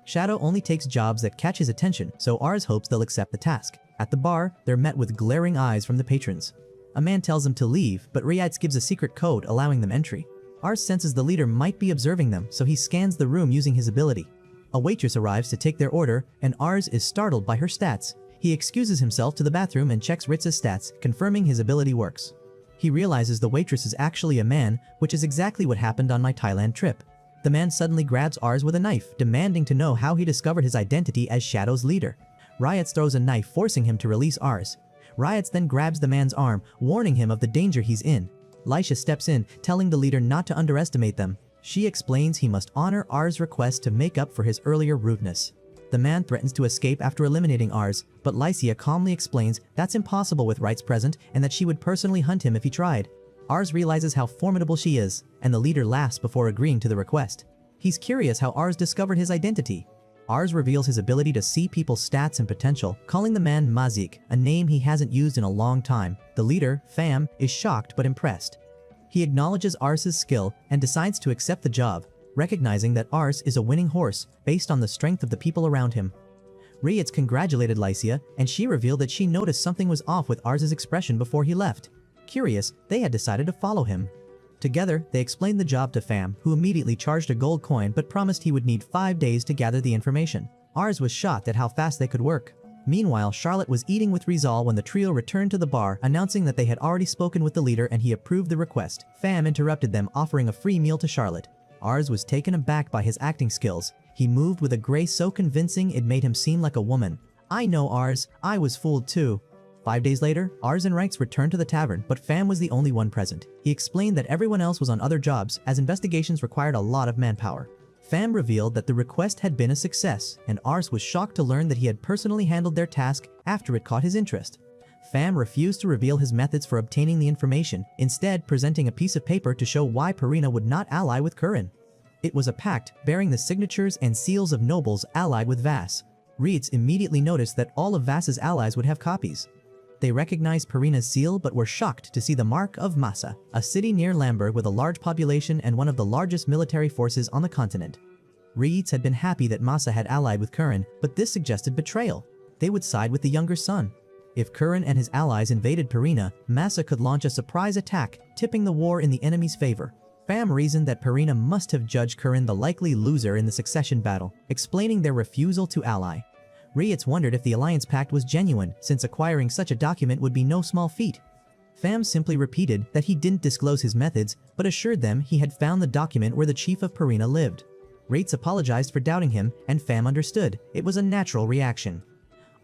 Shadow only takes jobs that catch his attention, so Ars hopes they'll accept the task. At the bar, they're met with glaring eyes from the patrons. A man tells them to leave, but Rietz gives a secret code allowing them entry. Ars senses the leader might be observing them, so he scans the room using his ability. A waitress arrives to take their order, and Ars is startled by her stats. He excuses himself to the bathroom and checks Ritz's stats, confirming his ability works. He realizes the waitress is actually a man, which is exactly what happened on my Thailand trip. The man suddenly grabs Ars with a knife, demanding to know how he discovered his identity as Shadow's leader. Rietz throws a knife, forcing him to release Ars. Rietz then grabs the man's arm, warning him of the danger he's in. Lycia steps in, telling the leader not to underestimate them. She explains he must honor Ars' request to make up for his earlier rudeness. The man threatens to escape after eliminating Ars, but Lycia calmly explains that's impossible with Rietz present and that she would personally hunt him if he tried. Ars realizes how formidable she is, and the leader laughs before agreeing to the request. He's curious how Ars discovered his identity. Ars reveals his ability to see people's stats and potential, calling the man Mazik, a name he hasn't used in a long time. The leader, Pham, is shocked but impressed. He acknowledges Ars' skill and decides to accept the job, recognizing that Ars is a winning horse based on the strength of the people around him. Rietz congratulated Lycia, and she revealed that she noticed something was off with Ars' expression before he left. Curious, they had decided to follow him. Together, they explained the job to Pham, who immediately charged a gold coin but promised he would need 5 days to gather the information. Ars was shocked at how fast they could work. Meanwhile, Charlotte was eating with Rizal when the trio returned to the bar, announcing that they had already spoken with the leader and he approved the request. Pham interrupted them, offering a free meal to Charlotte. Ars was taken aback by his acting skills. He moved with a grace so convincing it made him seem like a woman. I know, Ars, I was fooled too. 5 days later, Ars and Reichs returned to the tavern, but Pham was the only one present. He explained that everyone else was on other jobs, as investigations required a lot of manpower. Pham revealed that the request had been a success, and Ars was shocked to learn that he had personally handled their task after it caught his interest. Pham refused to reveal his methods for obtaining the information, instead presenting a piece of paper to show why Purina would not ally with Kurin. It was a pact bearing the signatures and seals of nobles allied with Vass. Rietz immediately noticed that all of Vass's allies would have copies. They recognized Purina's seal but were shocked to see the mark of Massa, a city near Lamberg with a large population and one of the largest military forces on the continent. Rietz had been happy that Massa had allied with Kurin, but this suggested betrayal. They would side with the younger son. If Kurin and his allies invaded Purina, Massa could launch a surprise attack, tipping the war in the enemy's favor. Pham reasoned that Purina must have judged Curran the likely loser in the succession battle, explaining their refusal to ally. Rietz wondered if the alliance pact was genuine, since acquiring such a document would be no small feat. Pham simply repeated that he didn't disclose his methods, but assured them he had found the document where the chief of Purina lived. Rietz apologized for doubting him, and Pham understood. It was a natural reaction.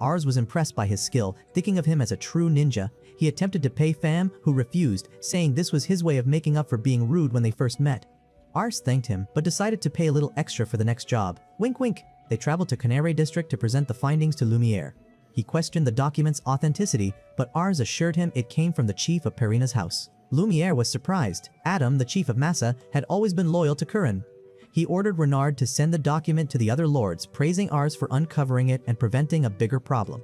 Ars was impressed by his skill, thinking of him as a true ninja. He attempted to pay Pham, who refused, saying this was his way of making up for being rude when they first met. Ars thanked him, but decided to pay a little extra for the next job. Wink wink. They traveled to Canary District to present the findings to Lumiere. He questioned the document's authenticity, but Ars assured him it came from the chief of Purina's house. Lumiere was surprised. Adam, the chief of Massa, had always been loyal to Curran. He ordered Renard to send the document to the other lords, praising Ars for uncovering it and preventing a bigger problem.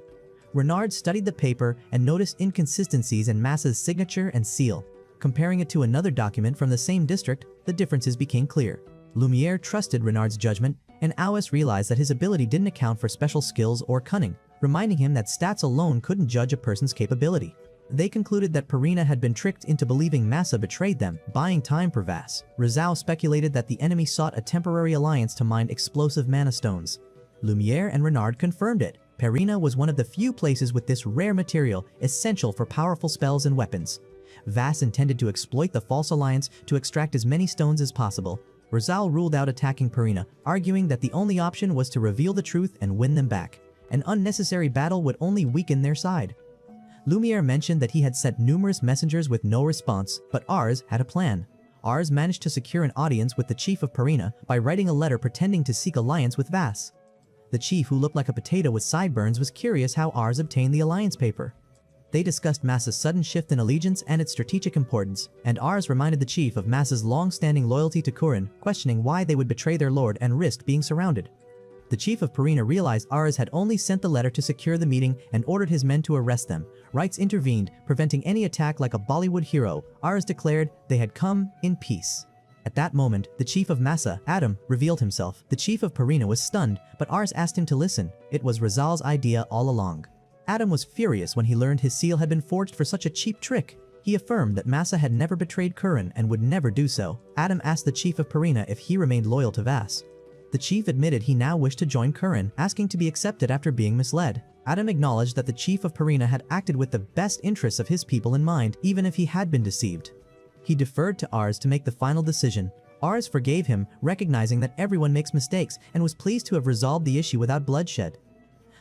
Renard studied the paper and noticed inconsistencies in Massa's signature and seal. Comparing it to another document from the same district, the differences became clear. Lumiere trusted Renard's judgment, and Auis realized that his ability didn't account for special skills or cunning, reminding him that stats alone couldn't judge a person's capability. They concluded that Purina had been tricked into believing Massa betrayed them, buying time for Vass. Rizal speculated that the enemy sought a temporary alliance to mine explosive mana stones. Lumiere and Renard confirmed it. Purina was one of the few places with this rare material, essential for powerful spells and weapons. Vass intended to exploit the false alliance to extract as many stones as possible. Rizal ruled out attacking Purina, arguing that the only option was to reveal the truth and win them back. An unnecessary battle would only weaken their side. Lumiere mentioned that he had sent numerous messengers with no response, but Ars had a plan. Ars managed to secure an audience with the chief of Purina by writing a letter pretending to seek alliance with Vass. The chief, who looked like a potato with sideburns, was curious how Ars obtained the alliance paper. They discussed Massa's sudden shift in allegiance and its strategic importance, and Ars reminded the chief of Massa's long-standing loyalty to Curran, questioning why they would betray their lord and risk being surrounded. The chief of Purina realized Ars had only sent the letter to secure the meeting and ordered his men to arrest them. Rights intervened, preventing any attack like a Bollywood hero. Ars declared they had come in peace. At that moment, the chief of Massa, Adam, revealed himself. The chief of Purina was stunned, but Ars asked him to listen. It was Rizal's idea all along. Adam was furious when he learned his seal had been forged for such a cheap trick. He affirmed that Massa had never betrayed Curran and would never do so. Adam asked the chief of Purina if he remained loyal to Vass. The chief admitted he now wished to join Curran, asking to be accepted after being misled. Adam acknowledged that the chief of Purina had acted with the best interests of his people in mind, even if he had been deceived. He deferred to Ars to make the final decision. Ars forgave him, recognizing that everyone makes mistakes, and was pleased to have resolved the issue without bloodshed.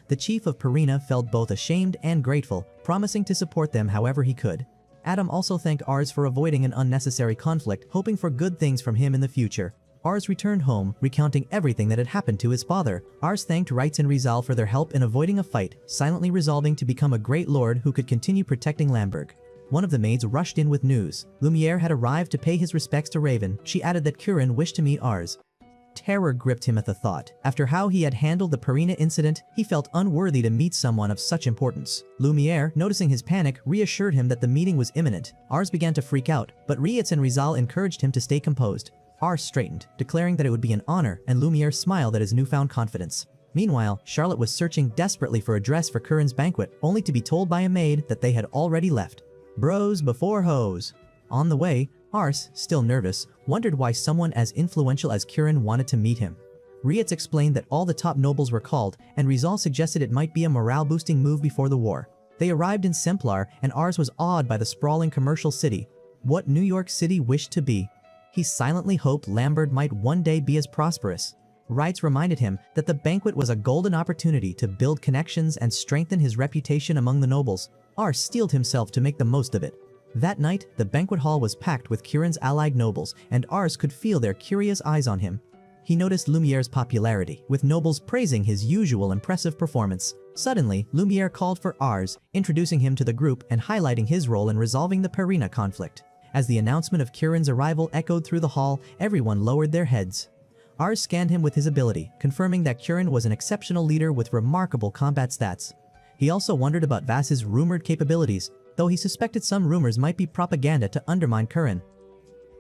The chief of Purina felt both ashamed and grateful, promising to support them however he could. Adam also thanked Ars for avoiding an unnecessary conflict, hoping for good things from him in the future. Ars returned home, recounting everything that had happened to his father. Ars thanked Rights and Rizal for their help in avoiding a fight, silently resolving to become a great lord who could continue protecting Lamberg. One of the maids rushed in with news. Lumiere had arrived to pay his respects to Raven. She added that Curran wished to meet Ars. Terror gripped him at the thought. After how he had handled the Purina incident, he felt unworthy to meet someone of such importance. Lumiere, noticing his panic, reassured him that the meeting was imminent. Ars began to freak out, but Rietz and Rizal encouraged him to stay composed. Ars straightened, declaring that it would be an honor, and Lumiere smiled at his newfound confidence. Meanwhile, Charlotte was searching desperately for a dress for Curran's banquet, only to be told by a maid that they had already left. Bros before hoes. On the way, Ars, still nervous, wondered why someone as influential as Curran wanted to meet him. Rietz explained that all the top nobles were called, and Rizal suggested it might be a morale-boosting move before the war. They arrived in Simplar, and Ars was awed by the sprawling commercial city. What New York City wished to be. He silently hoped Lambert might one day be as prosperous. Rights reminded him that the banquet was a golden opportunity to build connections and strengthen his reputation among the nobles. Ars steeled himself to make the most of it. That night, the banquet hall was packed with Curran's allied nobles, and Ars could feel their curious eyes on him. He noticed Lumiere's popularity, with nobles praising his usual impressive performance. Suddenly, Lumiere called for Ars, introducing him to the group and highlighting his role in resolving the Purina conflict. As the announcement of Curran's arrival echoed through the hall, everyone lowered their heads. Ars scanned him with his ability, confirming that Curran was an exceptional leader with remarkable combat stats. He also wondered about Vass's rumored capabilities, though he suspected some rumors might be propaganda to undermine Curran.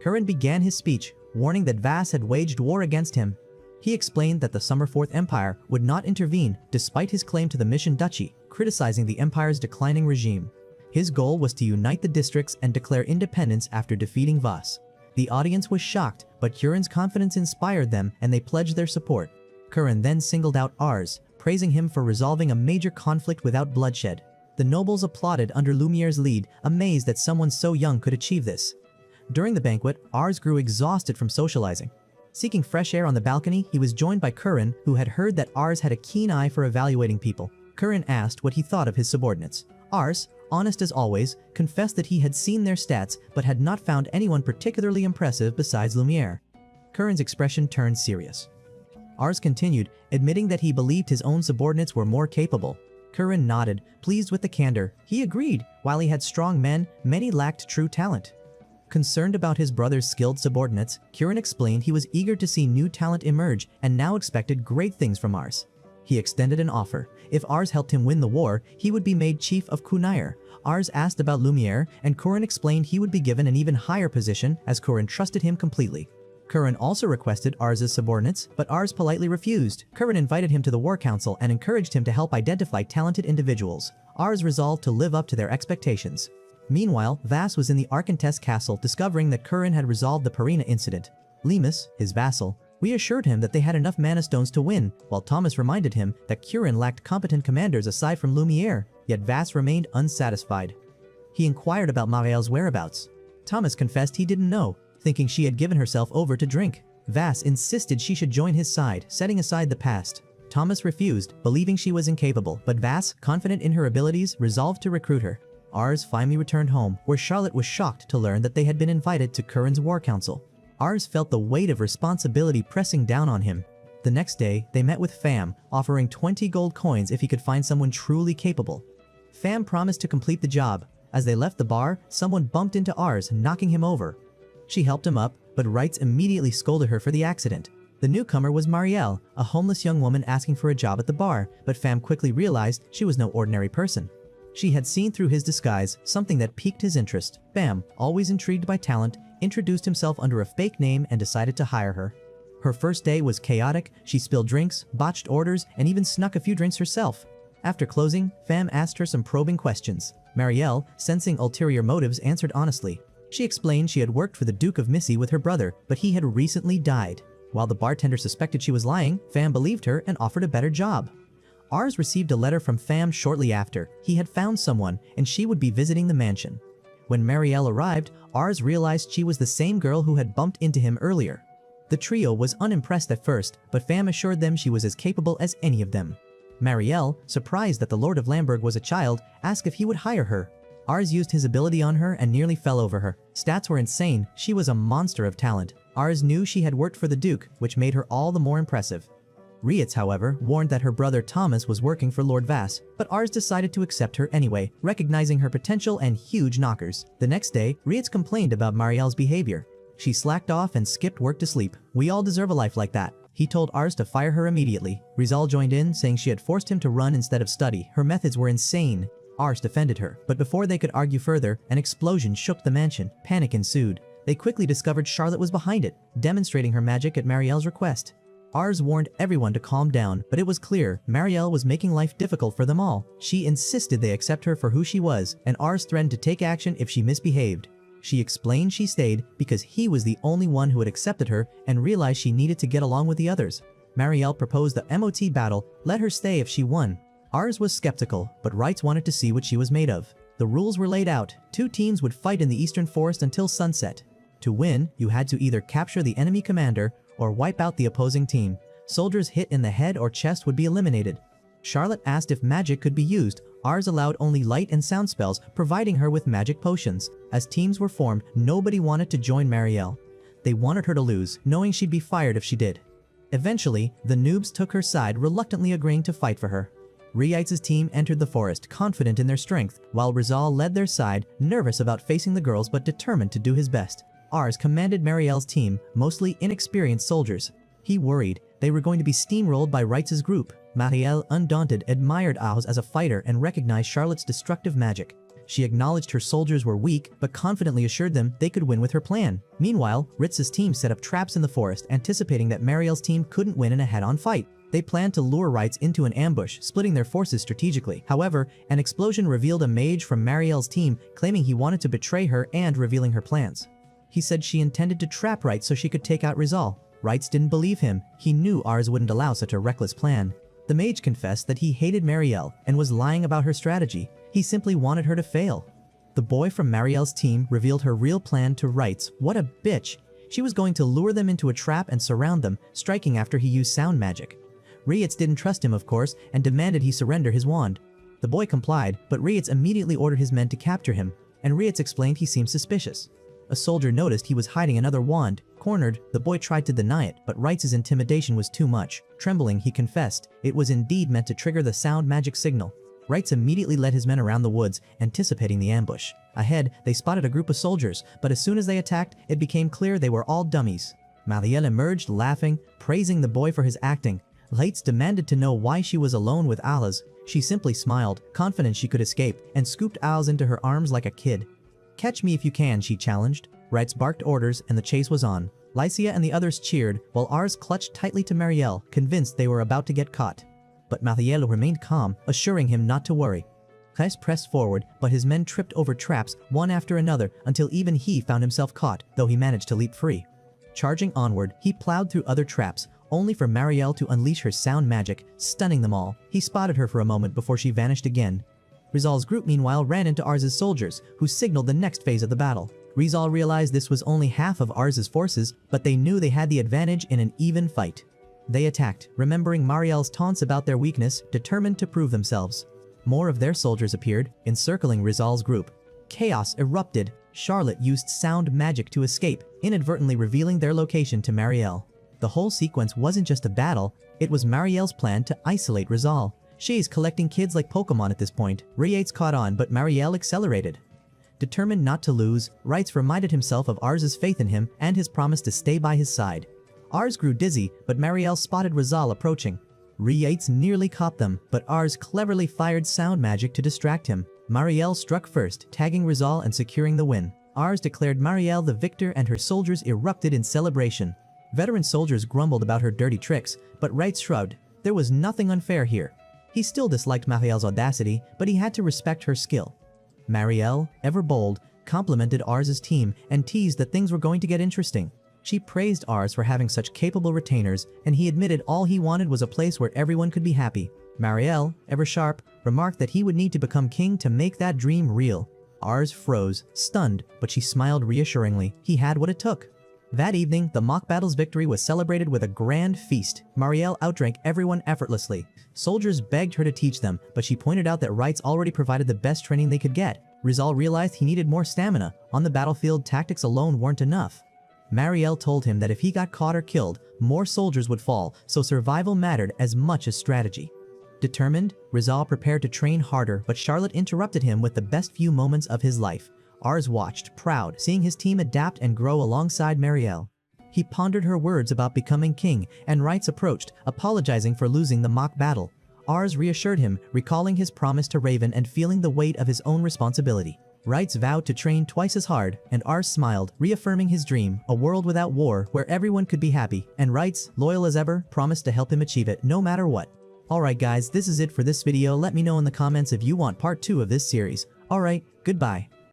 Curran began his speech, warning that Vass had waged war against him. He explained that the Summerforth Empire would not intervene despite his claim to the Mission Duchy, criticizing the empire's declining regime. His goal was to unite the districts and declare independence after defeating Vass. The audience was shocked, but Curran's confidence inspired them and they pledged their support. Curran then singled out Ars, praising him for resolving a major conflict without bloodshed. The nobles applauded under Lumiere's lead, amazed that someone so young could achieve this. During the banquet, Ars grew exhausted from socializing. Seeking fresh air on the balcony, he was joined by Curran, who had heard that Ars had a keen eye for evaluating people. Curran asked what he thought of his subordinates. Ars, honest as always, confessed that he had seen their stats but had not found anyone particularly impressive besides Lumiere. Curran's expression turned serious. Ars continued, admitting that he believed his own subordinates were more capable. Curran nodded, pleased with the candor. He agreed, while he had strong men, many lacked true talent. Concerned about his brother's skilled subordinates, Curran explained he was eager to see new talent emerge and now expected great things from Ars. He extended an offer. If Ars helped him win the war, he would be made chief of Kunair. Ars asked about Lumiere, and Curran explained he would be given an even higher position as Curran trusted him completely. Curran also requested Ars's subordinates, but Ars politely refused. Curran invited him to the War Council and encouraged him to help identify talented individuals. Ars resolved to live up to their expectations. Meanwhile, Vass was in the Arkantes castle discovering that Curran had resolved the Parina incident. Lemus, his vassal, reassured him that they had enough mana stones to win, while Thomas reminded him that Curran lacked competent commanders aside from Lumiere, yet Vass remained unsatisfied. He inquired about Marielle's whereabouts. Thomas confessed he didn't know, thinking she had given herself over to drink. Vass insisted she should join his side, setting aside the past. Thomas refused, believing she was incapable, but Vass, confident in her abilities, resolved to recruit her. Ars finally returned home, where Charlotte was shocked to learn that they had been invited to Curran's War Council. Ars felt the weight of responsibility pressing down on him. The next day, they met with Pham, offering 20 gold coins if he could find someone truly capable. Pham promised to complete the job. As they left the bar, someone bumped into Ars, knocking him over. She helped him up, but Wrights immediately scolded her for the accident. The newcomer was Marielle, a homeless young woman asking for a job at the bar, but Pham quickly realized she was no ordinary person. She had seen through his disguise, something that piqued his interest. Pham, always intrigued by talent, introduced himself under a fake name and decided to hire her. Her first day was chaotic. She spilled drinks, botched orders, and even snuck a few drinks herself. After closing, Pham asked her some probing questions. Marielle, sensing ulterior motives, answered honestly. She explained she had worked for the Duke of Missy with her brother, but he had recently died. While the bartender suspected she was lying, Pham believed her and offered a better job. Ars received a letter from Pham shortly after. He had found someone, and she would be visiting the mansion. When Marielle arrived, Ars realized she was the same girl who had bumped into him earlier. The trio was unimpressed at first, but Pham assured them she was as capable as any of them. Marielle, surprised that the Lord of Lamberg was a child, asked if he would hire her. Ars used his ability on her and nearly fell over her. Stats were insane. She was a monster of talent. Ars knew she had worked for the Duke, which made her all the more impressive. Rietz, however, warned that her brother Thomas was working for Lord Vass, but Ars decided to accept her anyway, recognizing her potential and huge knockers. The next day, Rietz complained about Marielle's behavior. She slacked off and skipped work to sleep. We all deserve a life like that. He told Ars to fire her immediately. Rizal joined in, saying she had forced him to run instead of study. Her methods were insane. Ars defended her, but before they could argue further, an explosion shook the mansion. Panic ensued. They quickly discovered Charlotte was behind it, demonstrating her magic at Marielle's request. Ars warned everyone to calm down, but it was clear Marielle was making life difficult for them all. She insisted they accept her for who she was, and Ars threatened to take action if she misbehaved. She explained she stayed because he was the only one who had accepted her and realized she needed to get along with the others. Marielle proposed the MOT battle, let her stay if she won. Ars was skeptical, but Wrights wanted to see what she was made of. The rules were laid out. 2 teams would fight in the Eastern Forest until sunset. To win, you had to either capture the enemy commander or wipe out the opposing team. Soldiers hit in the head or chest would be eliminated. Charlotte asked if magic could be used. Ars allowed only light and sound spells, providing her with magic potions. As teams were formed, nobody wanted to join Marielle. They wanted her to lose, knowing she'd be fired if she did. Eventually, the noobs took her side, reluctantly agreeing to fight for her. Rieitz's team entered the forest, confident in their strength, while Rizal led their side, nervous about facing the girls but determined to do his best. Ars commanded Marielle's team, mostly inexperienced soldiers. He worried they were going to be steamrolled by Wrights' group. Marielle, undaunted, admired Ars as a fighter and recognized Charlotte's destructive magic. She acknowledged her soldiers were weak, but confidently assured them they could win with her plan. Meanwhile, Ritz's team set up traps in the forest, anticipating that Marielle's team couldn't win in a head-on fight. They planned to lure Wrights into an ambush, splitting their forces strategically. However, an explosion revealed a mage from Marielle's team, claiming he wanted to betray her and revealing her plans. He said she intended to trap Rights so she could take out Rizal. Rights didn't believe him. He knew Ars wouldn't allow such a reckless plan. The mage confessed that he hated Marielle and was lying about her strategy. He simply wanted her to fail. The boy from Marielle's team revealed her real plan to Rights. What a bitch! She was going to lure them into a trap and surround them, striking after he used sound magic. Rietz didn't trust him, of course, and demanded he surrender his wand. The boy complied, but Rietz immediately ordered his men to capture him, and Rietz explained he seemed suspicious. A soldier noticed he was hiding another wand. Cornered, the boy tried to deny it, but Rights' intimidation was too much. Trembling, he confessed it was indeed meant to trigger the sound magic signal. Rights immediately led his men around the woods, anticipating the ambush. Ahead, they spotted a group of soldiers, but as soon as they attacked, it became clear they were all dummies. Marielle emerged, laughing, praising the boy for his acting. Rights demanded to know why she was alone with Alice. She simply smiled, confident she could escape, and scooped Alice into her arms like a kid. "Catch me if you can," she challenged. Rights barked orders, and the chase was on. Lycia and the others cheered, while Ars clutched tightly to Marielle, convinced they were about to get caught. But Marielle remained calm, assuring him not to worry. Rice pressed forward, but his men tripped over traps, one after another, until even he found himself caught, though he managed to leap free. Charging onward, he plowed through other traps, only for Marielle to unleash her sound magic, stunning them all. He spotted her for a moment before she vanished again. Rizal's group meanwhile ran into Ars's soldiers, who signaled the next phase of the battle. Rizal realized this was only half of Ars's forces, but they knew they had the advantage in an even fight. They attacked, remembering Marielle's taunts about their weakness, determined to prove themselves. More of their soldiers appeared, encircling Rizal's group. Chaos erupted. Charlotte used sound magic to escape, inadvertently revealing their location to Marielle. The whole sequence wasn't just a battle, it was Marielle's plan to isolate Rizal. She's collecting kids like Pokemon at this point. Rietz caught on, but Marielle accelerated. Determined not to lose, Rietz reminded himself of Ars's faith in him and his promise to stay by his side. Ars grew dizzy, but Marielle spotted Rizal approaching. Rietz nearly caught them, but Ars cleverly fired sound magic to distract him. Marielle struck first, tagging Rizal and securing the win. Ars declared Marielle the victor and her soldiers erupted in celebration. Veteran soldiers grumbled about her dirty tricks, but Rietz shrugged. There was nothing unfair here. He still disliked Marielle's audacity, but he had to respect her skill. Marielle, ever bold, complimented Ars's team and teased that things were going to get interesting. She praised Ars for having such capable retainers, and he admitted all he wanted was a place where everyone could be happy. Marielle, ever sharp, remarked that he would need to become king to make that dream real. Ars froze, stunned, but she smiled reassuringly. He had what it took. That evening, the mock battle's victory was celebrated with a grand feast. Marielle outdrank everyone effortlessly. Soldiers begged her to teach them, but she pointed out that Rights already provided the best training they could get. Rizal realized he needed more stamina. On the battlefield, tactics alone weren't enough. Marielle told him that if he got caught or killed, more soldiers would fall, so survival mattered as much as strategy. Determined, Rizal prepared to train harder, but Charlotte interrupted him with the best few moments of his life. Ars watched, proud, seeing his team adapt and grow alongside Marielle. He pondered her words about becoming king, and Rights approached, apologizing for losing the mock battle. Ars reassured him, recalling his promise to Raven and feeling the weight of his own responsibility. Rights vowed to train twice as hard, and Ars smiled, reaffirming his dream, a world without war where everyone could be happy, and Rights, loyal as ever, promised to help him achieve it no matter what. Alright guys, this is it for this video. Let me know in the comments if you want part 2 of this series. Alright, goodbye.